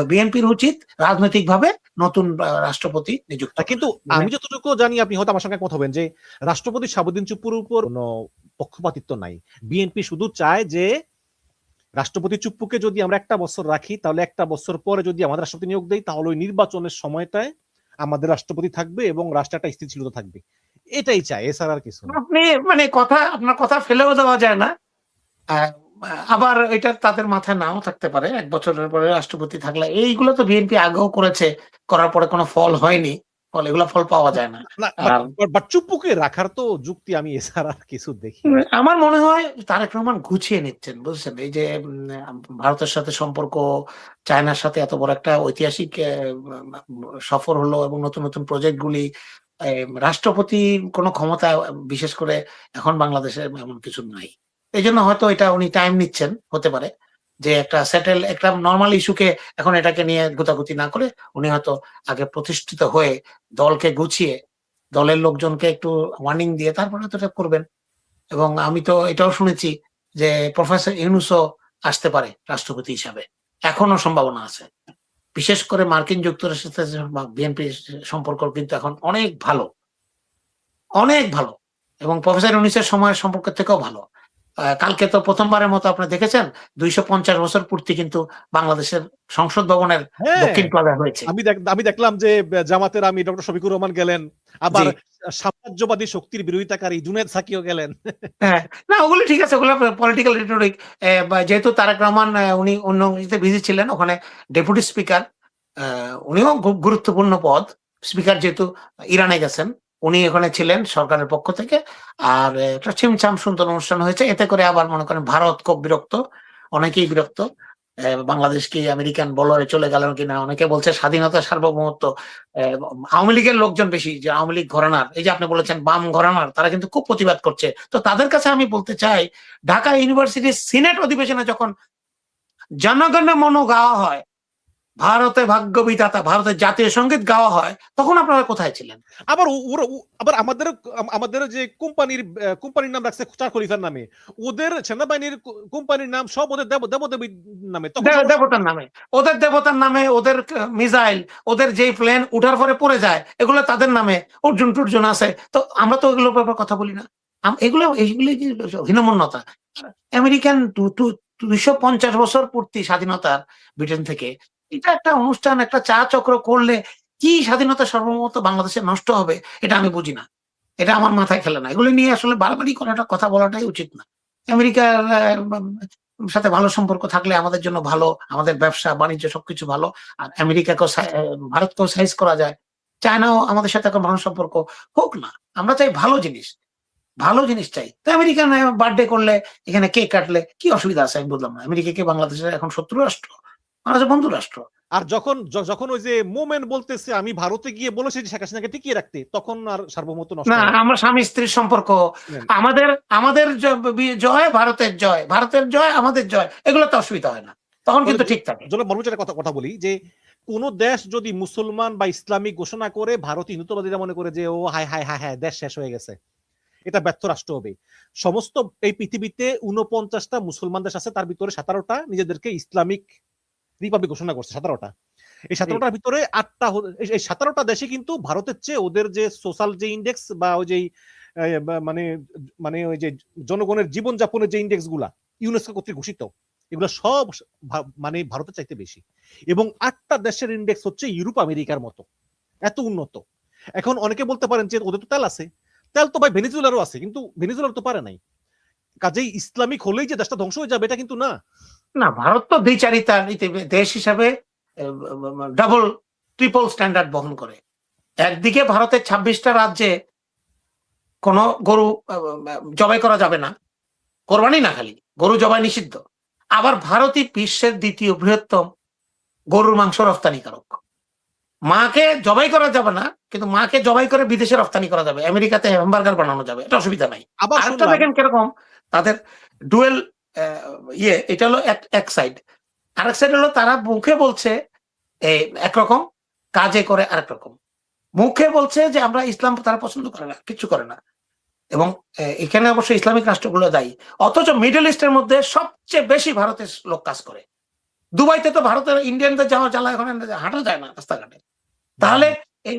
বিএনপির উচিত রাজনৈতিকভাবে নতুন রাষ্ট্রপতি নিযুক্ত। কিন্তু আমি যতটুকু জানি, আপনি হয়তো আমার সঙ্গে একমত হবেন, যে রাষ্ট্রপতি শাহাবুদ্দিন চুপ্পুর উপর কোনো পক্ষপাতিত্ব নাই। বিএনপি শুধু চায় যে রাষ্ট্রপতি চুপ্পুকে যদি আমরা একটা বছর রাখি, তাহলে একটা বছর পরে যদি আমাদের রাষ্ট্রপতি নিয়োগ দেয়, তাহলে ওই নির্বাচনের সময়টায় আমাদের রাষ্ট্রপতি থাকবে এবং রাষ্ট্রে একটা স্থিতিশীলতা থাকবে। এটাই চায়, এছাড়া আর কিছু না। আপনি মানে আপনার কথা ফেলেও দেওয়া যায় না। আবার এটা তাদের মাথায় নাও থাকতে পারে, 1 বছরের পরে রাষ্ট্রপতি থাকলে। এইগুলো তো বিএনপি আগেও করেছে, করার পরে কোনো ফল হয়নি, এগুলো ফল পাওয়া যায় না। বাট চুপ্পুকে রাখার তো যুক্তি আমি এছাড়া আর কিছু দেখি। আমার মনে হয় তারেক রহমান গুছিয়ে নিচ্ছেন, বুঝছেন? এই যে ভারতের সাথে সম্পর্ক, চায়নার সাথে এত বড় একটা ঐতিহাসিক সফর হলো এবং নতুন নতুন প্রজেক্ট গুলি, রাষ্ট্রপতির কোনো ক্ষমতা বিশেষ করে এখন বাংলাদেশে এমন কিছু নাই। এই জন্য হয়তো এটা উনি টাইম নিচ্ছেন, হতে পারে যে একটা নর্মাল ইস্যুকে এখন এটাকে নিয়ে গোতাগুতি না করে উনি হয়তো আগে প্রতিষ্ঠিত হয়ে দলকে গুছিয়ে, দলের লোকজনকে একটু ওয়ার্নিং দিয়ে তারপরে তো এটা করবেন। এবং আমি তো এটাও শুনেছি যে প্রফেসর ইউনূসও আসতে পারে রাষ্ট্রপতি হিসাবে, এখনো সম্ভাবনা আছে। বিশেষ করে মার্কিন যুক্তরাষ্ট্রের সাথে বিএনপির সম্পর্ক কিন্তু এখন অনেক ভালো, অনেক ভালো, এবং প্রফেসর ইউনূসের সময়ের সম্পর্ক থেকেও ভালো। কালকে তো প্রথমবারের মতো আপনি দেখেছেন 250 বছর পূর্তি কিন্তু বাংলাদেশের সংসদ ভবনের দক্ষিণ প্লাজায় হয়েছে। আমি দেখলাম যে জামাতের আমি ডক্টর শফিকুর রহমান গেলেন, আবার সাম্রাজ্যবাদী শক্তির বিরোধিতাকারী জুনায়েদ সাকিও গেলেন। হ্যাঁ, না ওগুলো ঠিক আছে, ওগুলো পলিটিক্যাল রিটোরিক। যেহেতু তারেক রহমান উনি অন্য কিছুতে বিজি ছিলেন, ওখানে ডেপুটি স্পিকার, উনিও খুব গুরুত্বপূর্ণ পদ। স্পিকার যেহেতু ইরানে গেছেন, উনি ওখানে ছিলেন সরকারের পক্ষ থেকে। আর একটা ছিমছাম সুন্দর অনুষ্ঠান হয়েছে, এতে করে আবার মনে করেন ভারত খুব বিরক্ত, অনেকেই বিরক্ত। বাংলাদেশ কি আমেরিকান বলয়ে চলে গেল কিনা, অনেকে বলছে স্বাধীনতা সার্বভৌমত্ব। আওয়ামী লীগের লোকজন বেশি, যে আওয়ামী লীগ ঘরানার, এই যে আপনি বলেছেন বাম ঘরানার, তারা কিন্তু খুব প্রতিবাদ করছে। তো তাদের কাছে আমি বলতে চাই, ঢাকা ইউনিভার্সিটির সিনেট অধিবেশনে যখন জনগণ মন গাওয়া হয়, ভারতে ভাগ্য বিধাতা, ভারতের জাতীয় সঙ্গীত গাওয়া হয়, তখন আপনারা কোথায় ছিলেন? আবার আমাদের যে কোম্পানির নাম রাখছে চার খলিফার নামে, ওদের সেনাবাহিনীর কোম্পানির নাম সব ওদের দেবদেবীর নামে, দেবতার নামে, ওদের দেবতার নামে, ওদের মিসাইল, ওদের যে প্লেন উঠার পরে পড়ে যায়, এগুলো তাদের নামে অর্জুন টর্জুন আছে। তো আমরা তো এগুলোর ব্যাপারে কথা বলি না। এইগুলো হীনমন্যতা। আমেরিকান 250 বছর পূর্তি স্বাধীনতার, ব্রিটেন থেকে, এটা একটা অনুষ্ঠান, একটা চা চক্র করলে কি স্বাধীনতা সার্বভৌমত্ব বাংলাদেশে নষ্ট হবে, এটা আমি বুঝি না। এটা আমার মাথায় খেলে না। এগুলো নিয়ে আসলে বারবারই করাটা, কথা বলাটাই উচিত না। আমেরিকার সাথে ভালো সম্পর্ক থাকলে আমাদের জন্য ভালো, আমাদের ব্যবসা বাণিজ্য সবকিছু ভালো। আর আমেরিকাকেও ভারতকেও সাইজ করা যায়, চায়নাও আমাদের সাথে এখন ভালো সম্পর্ক হোক না। আমরা চাই ভালো জিনিস, ভালো জিনিস চাই। তো আমেরিকান বার্থডে করলে, এখানে কেক কাটলে কি অসুবিধা আছে? আমি বুঝলাম না। আমেরিকাকে বাংলাদেশের এখন শত্রু রাষ্ট্র, বাংলাদেশের বন্ধু রাষ্ট্র। আর যখন ওই যে মোমেন্ট বলতেছে আমি ভারতে গিয়ে বলেছি শেখ হাসিনাকে টিকিয়ে রাখতে, তখন আর সার্বভৌমত্ব নষ্ট না, আমরা স্বামী স্ত্রীর সম্পর্ক, আমাদের জয় ভারতের জয়, ভারতের জয় আমাদের জয়, এগুলো তো অসুবিধা হয় না, তখন কিন্তু ঠিক থাকে। কথা বলি যে কোন দেশ যদি মুসলমান বা ইসলামিক ঘোষণা করে, ভারত হিন্দুত্ববাদীরা মনে করে যে ও হায় হায় হায় হায় দেশ শেষ হয়ে গেছে, এটা ব্যর্থ রাষ্ট্র হবে। সমস্ত এই পৃথিবীতে 49টা মুসলমান দেশ আছে, তার ভিতরে 17টা নিজেদেরকে ইসলামিক রিপাবলিক ঘোষণা করছে। 17টা, এই 17টার ভিতরে 8টা, এই 17টা দেশে কিন্তু ভারতের চেয়ে ওদের যে সোশ্যাল যে ইন্ডেক্স বা ওই যে মানে ওই যে জনগণের জীবনযাপনের যে ইন্ডেক্স গুলা ইউনেস্কো কর্তৃক ঘোষিত, এগুলো সব মানে ভারতের চাইতে বেশি। এবং 8টা দেশের ইন্ডেক্স হচ্ছে ইউরোপ আমেরিকার মতো, এত উন্নত। এখন অনেকে বলতে পারেন যে ওদের তো তেল আছে, তেল তো ভাই ভেনেজুয়েলারও আছে, কিন্তু ভেনেজুয়েলার তো পারে নাই। কাজেই ইসলামিক হলেই যে দেশটা ধ্বংস হয়ে যাবে এটা কিন্তু না। না, ভারত তো দ্বিচারিতা দেশ হিসাবে ডাবল ট্রিপল স্ট্যান্ডার্ড বহন করে। একদিকে ভারতের 26টা রাজ্যে কোনো গরু জবাই করা যাবে না, কোরবানি না, খালি গরু জবাই নিষিদ্ধ। আবার ভারতই বিশ্বের দ্বিতীয় বৃহত্তম গরুর মাংস রপ্তানিকারক। মাকে জবাই করা যাবে না, কিন্তু মাকে জবাই করে বিদেশে রপ্তানি করা যাবে, আমেরিকাতে হ্যামবার্গার বানানো যাবে, এটা অসুবিধা নাই। আবার আরেকটা শুনলাম দেখেন কিরকম তাদের ডুয়েল এটা হলো এক সাইড। আরেক সাইড হলো তারা মুখে বলছে একরকম, কাজে করে আরেক রকম। মুখে বলছে যে আমরা ইসলাম তারা পছন্দ করে না, কিছু করে না, এবং এখানে অবশ্যই ইসলামিক রাষ্ট্রগুলো দায়ী। অথচ মিডল ইস্টের মধ্যে সবচেয়ে বেশি ভারতের লোক কাজ করে। দুবাইতে তো ভারতের ইন্ডিয়ানদের যাওয়া জ্বালা এখন হাঁটা যায় না রাস্তাঘাটে। তাহলে এই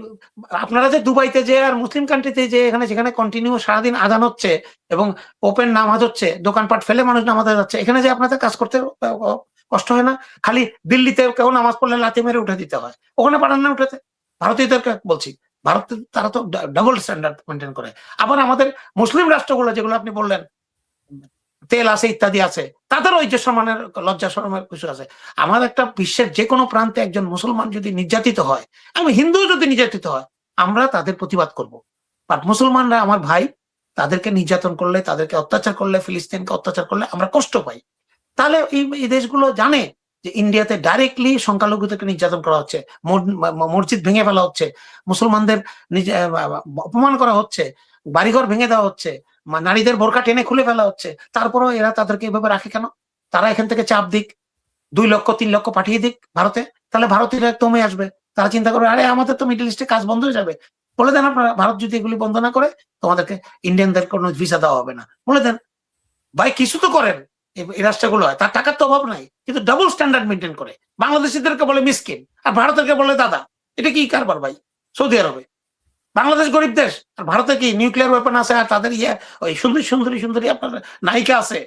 আপনারা যে দুবাইতে যে আর মুসলিম কান্ট্রিতে যে এখানে যেখানে কন্টিনিউ সারাদিন আজান হচ্ছে এবং ওপেন নামাজ হচ্ছে, দোকানপাট ফেলে মানুষ নামাজে যাচ্ছে, এখানে যে আপনাদের কাজ করতে কষ্ট হয় না? খালি দিল্লিতে কেউ নামাজ পড়লে লাথি মেরে উঠে দিতে হয়, ওখানে পাঠান না উঠেতে? ভারতীয়দেরকে বলছি, ভারত তারা তো ডাবল স্ট্যান্ডার্ড মেনটেন করে। আবার আমাদের মুসলিম রাষ্ট্রগুলো যেগুলো আপনি বললেন তেল আছে ইত্যাদি আছে, তাদেরও ওই যে সম্মানের লজ্জা শরমের কিছু আছে। আমার একটা বিশ্বের যে কোনো প্রান্তে একজন মুসলমান যদি নির্যাতিত হয়, আমি হিন্দু যদি নির্যাতিত হয়, আমরা তাদের প্রতিবাদ করব। বাট মুসলমানরা আমার ভাই, তাদেরকে নির্যাতন করলে, তাদেরকে অত্যাচার করলে, ফিলিস্তিনকে অত্যাচার করলে আমরা কষ্ট পাই। তাহলে এই দেশগুলো জানে যে ইন্ডিয়াতে ডাইরেক্টলি সংখ্যালঘুদেরকে নির্যাতন করা হচ্ছে, মসজিদ ভেঙে ফেলা হচ্ছে, মুসলমানদের অপমান করা হচ্ছে, বাড়িঘর ভেঙে দেওয়া হচ্ছে, নারীদের বোরকা টেনে খুলে ফেলা হচ্ছে। তারপরেও এরা তাদেরকে এভাবে রাখে কেন? তারা এখান থেকে চাপ দিক, 2 লক্ষ 3 লক্ষ পাঠিয়ে দিক ভারতে, তাহলে ভারতীয়রা কমে আসবে। তারা চিন্তা করবে আরে আমাদের তো মিডল ইস্টে কাজ বন্ধ হয়ে যাবে, বলে দেন আপনারা ভারত যদি এগুলি বন্ধ না করে তোমাদেরকে ইন্ডিয়ানদের কোনো ভিসা দেওয়া হবে না, বলে দেন। ভাই কিছু তো করেন, এই রাষ্ট্রগুলো হয়, তার টাকার তো অভাব নাই, কিন্তু ডাবল স্ট্যান্ডার্ড মেনটেন করে। বাংলাদেশিদেরকে বলে মিসকিন আর ভারতেরকে বলে দাদা। এটা কি কারবার ভাই? সৌদি আরবে বাংলাদেশ গরিব দেশ, আর ভারতে কি নিউক্লিয়ার ওয়েপন আছে, আর তাদের ওই সুন্দরী আপনার নায়িকা আছে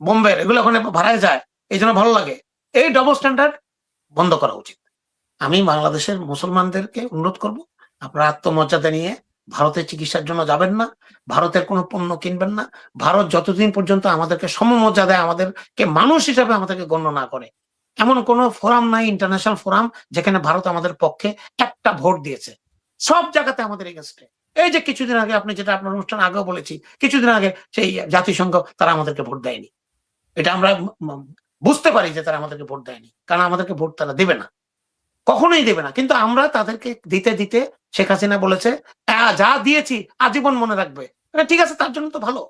বোম্বের, এগুলো ওখানে ভাড়ায় যায়, এই জন্য ভালো লাগে। এই ডাবল স্ট্যান্ডার্ড বন্ধ করা উচিত। আমি বাংলাদেশের মুসলমানদেরকে অনুরোধ করব, আপনারা আত্মমর্যাদা নিয়ে ভারতের চিকিৎসার জন্য যাবেন না, ভারতের কোনো পণ্য কিনবেন না। ভারত যতদিন পর্যন্ত আমাদেরকে সমমর্যাদায়, আমাদেরকে মানুষ হিসাবে আমাদেরকে গণ্য না করে, এমন কোনো ফোরাম নাই, ইন্টারন্যাশনাল ফোরাম, যেখানে ভারত আমাদের পক্ষে একটা ভোট দিয়েছে। সব জায়গাতে আমাদের এগেইনস্টে। এই যে কিছুদিন আগে আপনি যেটা আপনার অনুষ্ঠান আগেও বলেছি, কিছুদিন আগে সেই জাতিসংঘ তারা আমাদেরকে ভোট দেয়নি। এটা আমরা বুঝতে পারি যে তারা আমাদেরকে ভোট দেয়নি, কারণ আমাদেরকে ভোট তারা দেবে না, কখনোই দেবে না। কিন্তু আমরা তাদেরকে দিতে দিতে শেখ হাসিনা বলেছে যা দিয়েছি আজীবন মনে রাখবে। ঠিক আছে, তার জন্য তো ভালো।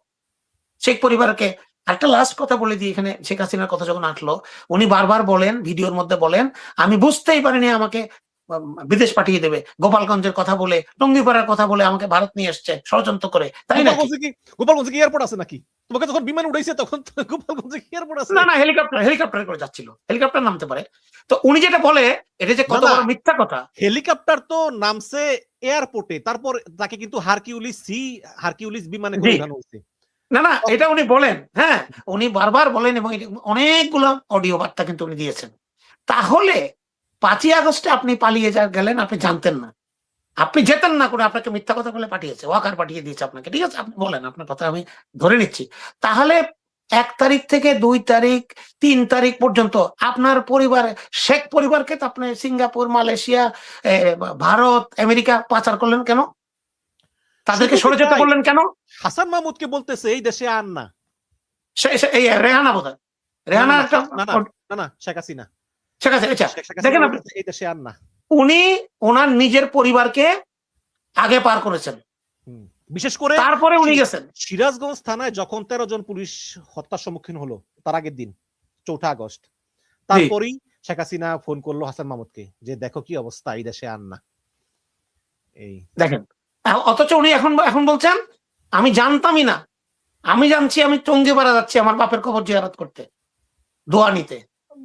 শেখ পরিবারকে একটা লাস্ট কথা বলে দিই, এখানে শেখ হাসিনার কথা যখন আসলো, উনি বারবার বলেন, ভিডিওর মধ্যে বলেন, আমি বুঝতেই পারিনি আমাকে বিদেশ পাঠিয়ে দেবে। গোপালগঞ্জের কথা বলে, টঙ্গিপাড়ার কথা বলে আমাকে ভারত নিয়ে এসছে ষড়যন্ত্র করে, তাই না? গোপালগঞ্জে কি এয়ারপোর্ট আছে নাকি? তোমাকে যখন বিমান উড়াইছে তখন গোপালগঞ্জে কি এয়ারপোর্ট আছে? না না, হেলিকপ্টার করে যাচ্ছিল, হেলিকপ্টার নামতে পারে। তো উনি যেটা বলে, এটা যে কত বড় মিথ্যা কথা। হেলিকপ্টার তো নামছে এয়ারপোর্টে, তারপর তাকে কিন্তু হারকিউলিস বিমানে করে উঠানো হয়েছে। না না, এটা উনি বলেন, হ্যাঁ উনি বারবার বলেন, এবং অনেকগুলো অডিও বার্তা কিন্তু উনি দিয়েছেন। তাহলে 5ই আগস্টে আপনি পালিয়ে গেলেন, আপনি জানতেন না, আপনি যেতেন না করে আপনাকে মিথ্যা কথা বলে পাঠিয়েছে, ওয়াকার পাঠিয়ে দিয়েছে আপনাকে। ঠিক আছে, আপনি বলেন, আপনার কথা আমি ধরে নিচ্ছি। তাহলে 1 তারিখ থেকে 2 তারিখ 3 তারিখ পর্যন্ত আপনার পরিবার, শেখ পরিবারকে তো আপনি সিঙ্গাপুর, মালয়েশিয়া, ভারত, আমেরিকা পাচার করলেন কেন? তাদেরকে সরে যেতে বললেন কেন? হাসান মাহমুদকে বলতেছে এই দেশে আন না। এই রেহানা বোধ হয়, রেহানা একটা না শেখ হাসিনা, দেখেন আপনি, এই দেশে আন না। উনি ওনার নিজের পরিবারকে আগে পার করেছেন, বিশেষ করে তারপরে উনি গেছেন। সিরাজগঞ্জ থানায় যখন 13 জন পুলিশ হত্যার সম্মুখীন হলো, তার আগের দিন 4 আগস্ট, তারপরেই শেখ হাসিনা ফোন করলো হাসান মাহমুদকে যে দেখো কি অবস্থা, এই দেশে আন না। এই দেখেন, অথচ উনি এখন বলছেন আমি জানতামই না, আমি জানছি আমি টঙ্গিপাড়া যাচ্ছি আমার বাপের কবর জিয়ারত করতে, দোয়া নিতে।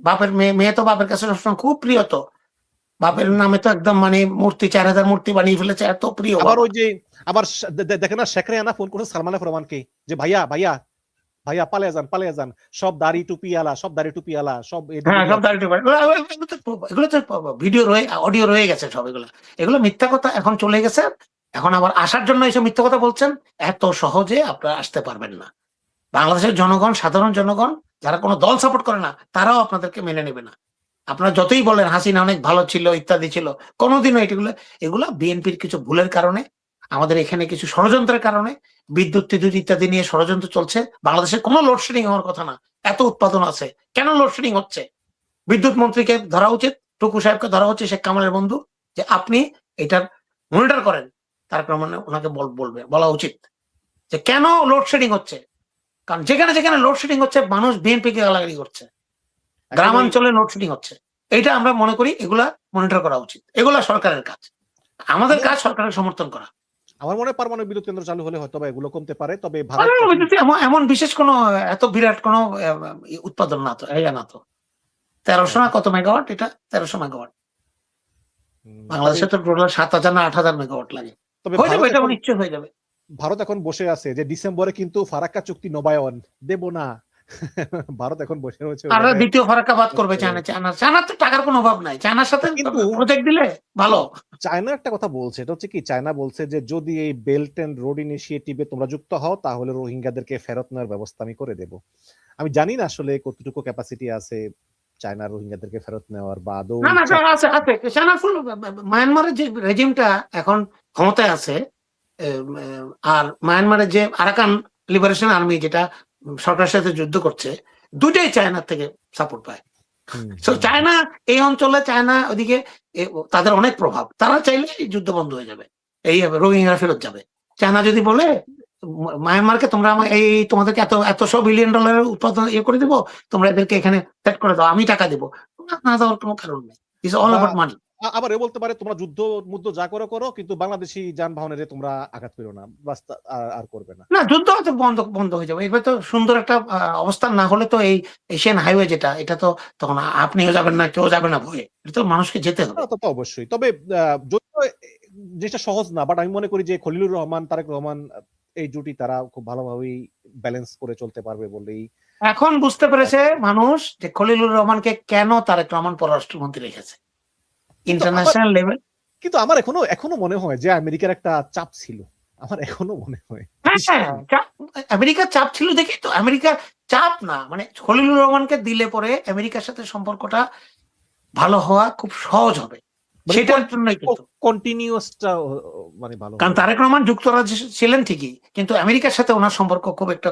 বাপের মেয়ে তো বাপের কাছে সবসময় খুব প্রিয়, তো বাপের নামে তো একদম মানে মূর্তি 4000 মূর্তি বানিয়ে ফেলেছে, এত প্রিয়। আবার ওই যে আবার দেখেন না, শেখ রেহানা ফোন করেছে সালমান এফ রহমানকে যে ভাইয়া পালিয়ে যান, সব দাড়ি টুপি আলা, সব দাড়ি টুপি আলা, সব দাড়ি টুপি, এগুলো তো ভিডিও অডিও রয়ে গেছে সব, এগুলো মিথ্যা কথা এখন চলে গেছে। এখন আবার আসার জন্য এইসব মিথ্যা কথা বলছেন, এত সহজে আপনারা আসতে পারবেন না। বাংলাদেশের জনগণ, সাধারণ জনগণ যারা কোনো দল সাপোর্ট করে না, তারাও আপনাদেরকে মেনে নেবে না। আপনারা যতই বলেন হাসিনা অনেক ভালো ছিল ইত্যাদি ছিল, কোনোদিনও এগুলো বিএনপির কিছু ভুলের কারণে আমাদের এখানে কিছু ষড়যন্ত্রের কারণে বিদ্যুৎ টিদ্যুৎ ইত্যাদি নিয়ে ষড়যন্ত্র চলছে। বাংলাদেশে কোনো লোডশেডিং হওয়ার কথা না, এত উৎপাদন আছে, কেন লোডশেডিং হচ্ছে? বিদ্যুৎ মন্ত্রীকে ধরা উচিত, টুকু সাহেবকে ধরা উচিত, শেখ কামালের বন্ধু, যে আপনি এটার মনিটর করেন। তার মানে ওনাকে বলা উচিত যে কেন লোডশেডিং হচ্ছে। কারণ যেখানে যেখানে লোডশেডিং হচ্ছে মানুষ বিএনপিকে গালাগালি করছে, গ্রামাঞ্চলে লোডশেডিং হচ্ছে। এটা আমরা মনে করি এগুলা মনিটর করা উচিত, এগুলা সরকারের কাজ, আমাদের কাজ সরকারের সমর্থন করা। আমার মনে হয় পারমাণবিক বিদ্যুৎ কেন্দ্র চালু হলে হয়তো এগুলো কমতে পারে, তবে এমন বিশেষ কোনো এত বিরাট কোনো উৎপাদন না তো, না তো 1300 না কত মেগাওয়াট, এটা 1300 মেগাওয়াট। বাংলাদেশে তো টোটাল 7000 না 8000 মেগাওয়াট লাগে। হয়ে যাবে, এটা নিশ্চয় হয়ে যাবে। ভারত এখন বসে আছে যে ডিসেম্বরে কিন্তু ফারাক্কা চুক্তি নবায়ন দেব না। ভারত এখন বসে রয়েছে, আর দ্বিতীয় ফারাক্কা বাদ করবে চায়না। চায়নার তো টাকার কোনো অভাব নাই, চায়নার সাথে কিন্তু প্রজেক্ট দিলে ভালো। চায়না একটা কথা বলছে, এটা হচ্ছে কি, চায়না বলছে যে যদি এই বেল্ট এন্ড রোড ইনিশিয়েটিভে তোমরা যুক্ত হও তাহলে রোহিঙ্গাদেরকে ফেরত নেওয়ার ব্যবস্থা আমি করে দেব। আমি জানি না আসলে কতটুকু ক্যাপাসিটি আছে চায়না রোহিঙ্গাদেরকে ফেরত নেওয়ার, বা আদৌ আছে। চায়না ফুল মায়ানমারের যে রেজিমটা এখন ক্ষমতায় আছে, আর মায়ানমারের যে আরাকান লিবারেশন আর্মি যেটা সরকারের সাথে যুদ্ধ করছে, দুটাই চায়নার থেকে সাপোর্ট পায়। চায়না এই অঞ্চলে, চায়না ওদিকে তাদের অনেক প্রভাব, তারা চাইলে যুদ্ধ বন্ধ হয়ে যাবে, এই রোহিঙ্গা ফেরত যাবে। চায়না যদি বলে মায়ানমারকে তোমরা এই তোমাদেরকে $100 বিলিয়ন উৎপাদন করে দেবো, তোমরা এদেরকে এখানে সেট করে দাও, আমি টাকা দেবো, না দেওয়ার কোনো কারণ নেই। ইটস অল অ্যাবাউট মানি। আবার এ বলতে পারে তোমরা যুদ্ধ যা করো কিন্তু বাংলাদেশি যানবাহনের তোমরা আঘাত করো না, বাস আর করবে না। না, যুদ্ধ হয়তো বন্ধ হয়ে যাবে। এবার তো সুন্দর একটা অবস্থান না হলে তো এই এশিয়ান হাইওয়ে যেটা, এটা তো তখন আপনিও যাবেন না, কেউ যাবে না ভয়ে, এটা তো মানুষকে যেতে হবে। তো অবশ্যই, তবে যেটা সহজ না, বাট আমি মনে করি যে খলিলুর রহমান, তারেক রহমান এই জুটি তারা খুব ভালোভাবেই ব্যালেন্স করে চলতে পারবে বলেই এখন বুঝতে পেরেছে মানুষ যে খলিলুর রহমানকে কেন তারেক রহমান পররাষ্ট্রমন্ত্রী রেখেছে ইন্টারন্যাশনাল লেভেল। কিন্তু আমার এখনো মনে হয় যে আমেরিকার একটা চাপ ছিল, আমার এখনো মনে হয়। আমেরিকার চাপ ছিল দেখি তো, আমেরিকার চাপ না, মানে খলিলুর রহমানকে দিলে পরে আমেরিকার সাথে সম্পর্কটা ভালো হওয়া খুব সহজ হবে, সেটার জন্যই কিন্তু কন্টিনিউয়াসটা মানে ভালো। কারণ তারেক রহমান যুক্তরাজ্যে ছিলেন ঠিকই, কিন্তু আমেরিকার সাথে ওনার সম্পর্ক খুব একটা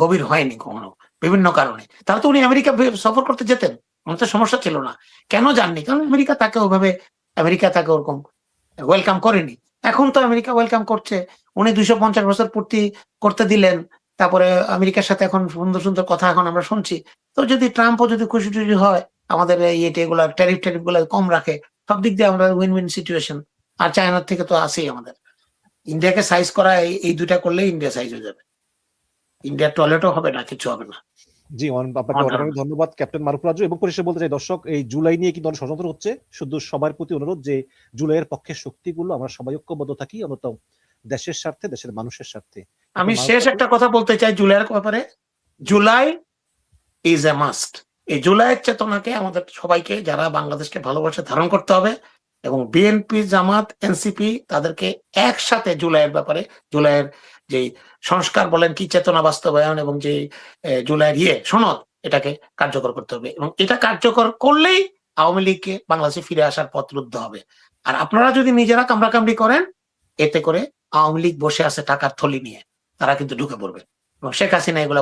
গভীর হয়নি কখনো, বিভিন্ন কারণে। তাহলে তো উনি আমেরিকা সফর করতে যেতেন, ওনার তো সমস্যা ছিল না। কেন যাননি? কারণ আমেরিকা তাকে ওরকম ওয়েলকাম করেনি। এখন তো আমেরিকা ওয়েলকাম করছে, উনি 250 বছর পূর্তি করতে দিলেন, তারপরে আমেরিকার সাথে এখন সুন্দর সুন্দর কথা এখন আমরা শুনছি। তো যদি ট্রাম্পও যদি খুশি টুশি হয়, আমাদের এগুলা ট্যারিফ গুলা কম রাখে, সব দিক দিয়ে আমরা উইন উইন সিচুয়েশন। আর চায়নার থেকে তো আসেই আমাদের, ইন্ডিয়াকে সাইজ করা, এই দুটা করলে ইন্ডিয়া সাইজ হয়ে যাবে, ইন্ডিয়ার টয়লেটও হবে না, কিছু হবে না। জি, আপনাকে অনেক ধন্যবাদ ক্যাপ্টেন মারুফ রাজু। এবং পরিশেষে বলতে চাই দর্শক, এই জুলাই নিয়ে কিন্তু অনেক ষড়যন্ত্র হচ্ছে, শুধু সবার প্রতি অনুরোধ যে জুলাইয়ের পক্ষে শক্তিগুলো আমরা সবাই ঐক্যবদ্ধ থাকি, অন্তত দেশের স্বার্থে, দেশের মানুষের স্বার্থে। আমি শেষ একটা কথা বলতে চাই জুলাইয়ের ব্যাপারে, জুলাই ইজ এ মাস্ট। এই জুলাইয়ের চেতনাকে আমাদের সবাইকে, যারা বাংলাদেশকে ভালোবাসে, ধারণ করতে হবে। এবং বিএনপি, জামাত, এনসিপি তাদেরকে একসাথে জুলাইয়ের ব্যাপারে, জুলাইয়ের যে সংস্কার বলেন কি, চেতনা বাস্তবায়ন, এবং যে জুলাইয়ের সনদ, এটাকে কার্যকর করতে হবে। এবং এটা কার্যকর করলেই আওয়ামী লীগকে বাংলাদেশে ফিরে আসার পথ রুদ্ধ হবে। আর আপনারা যদি নিজেরা কামড়াকামড়ি করেন, এতে করে আওয়ামী লীগ বসে আছে টাকার থলি নিয়ে, তারা কিন্তু ঢুকে পড়বে। এবং শেখ হাসিনা এগুলা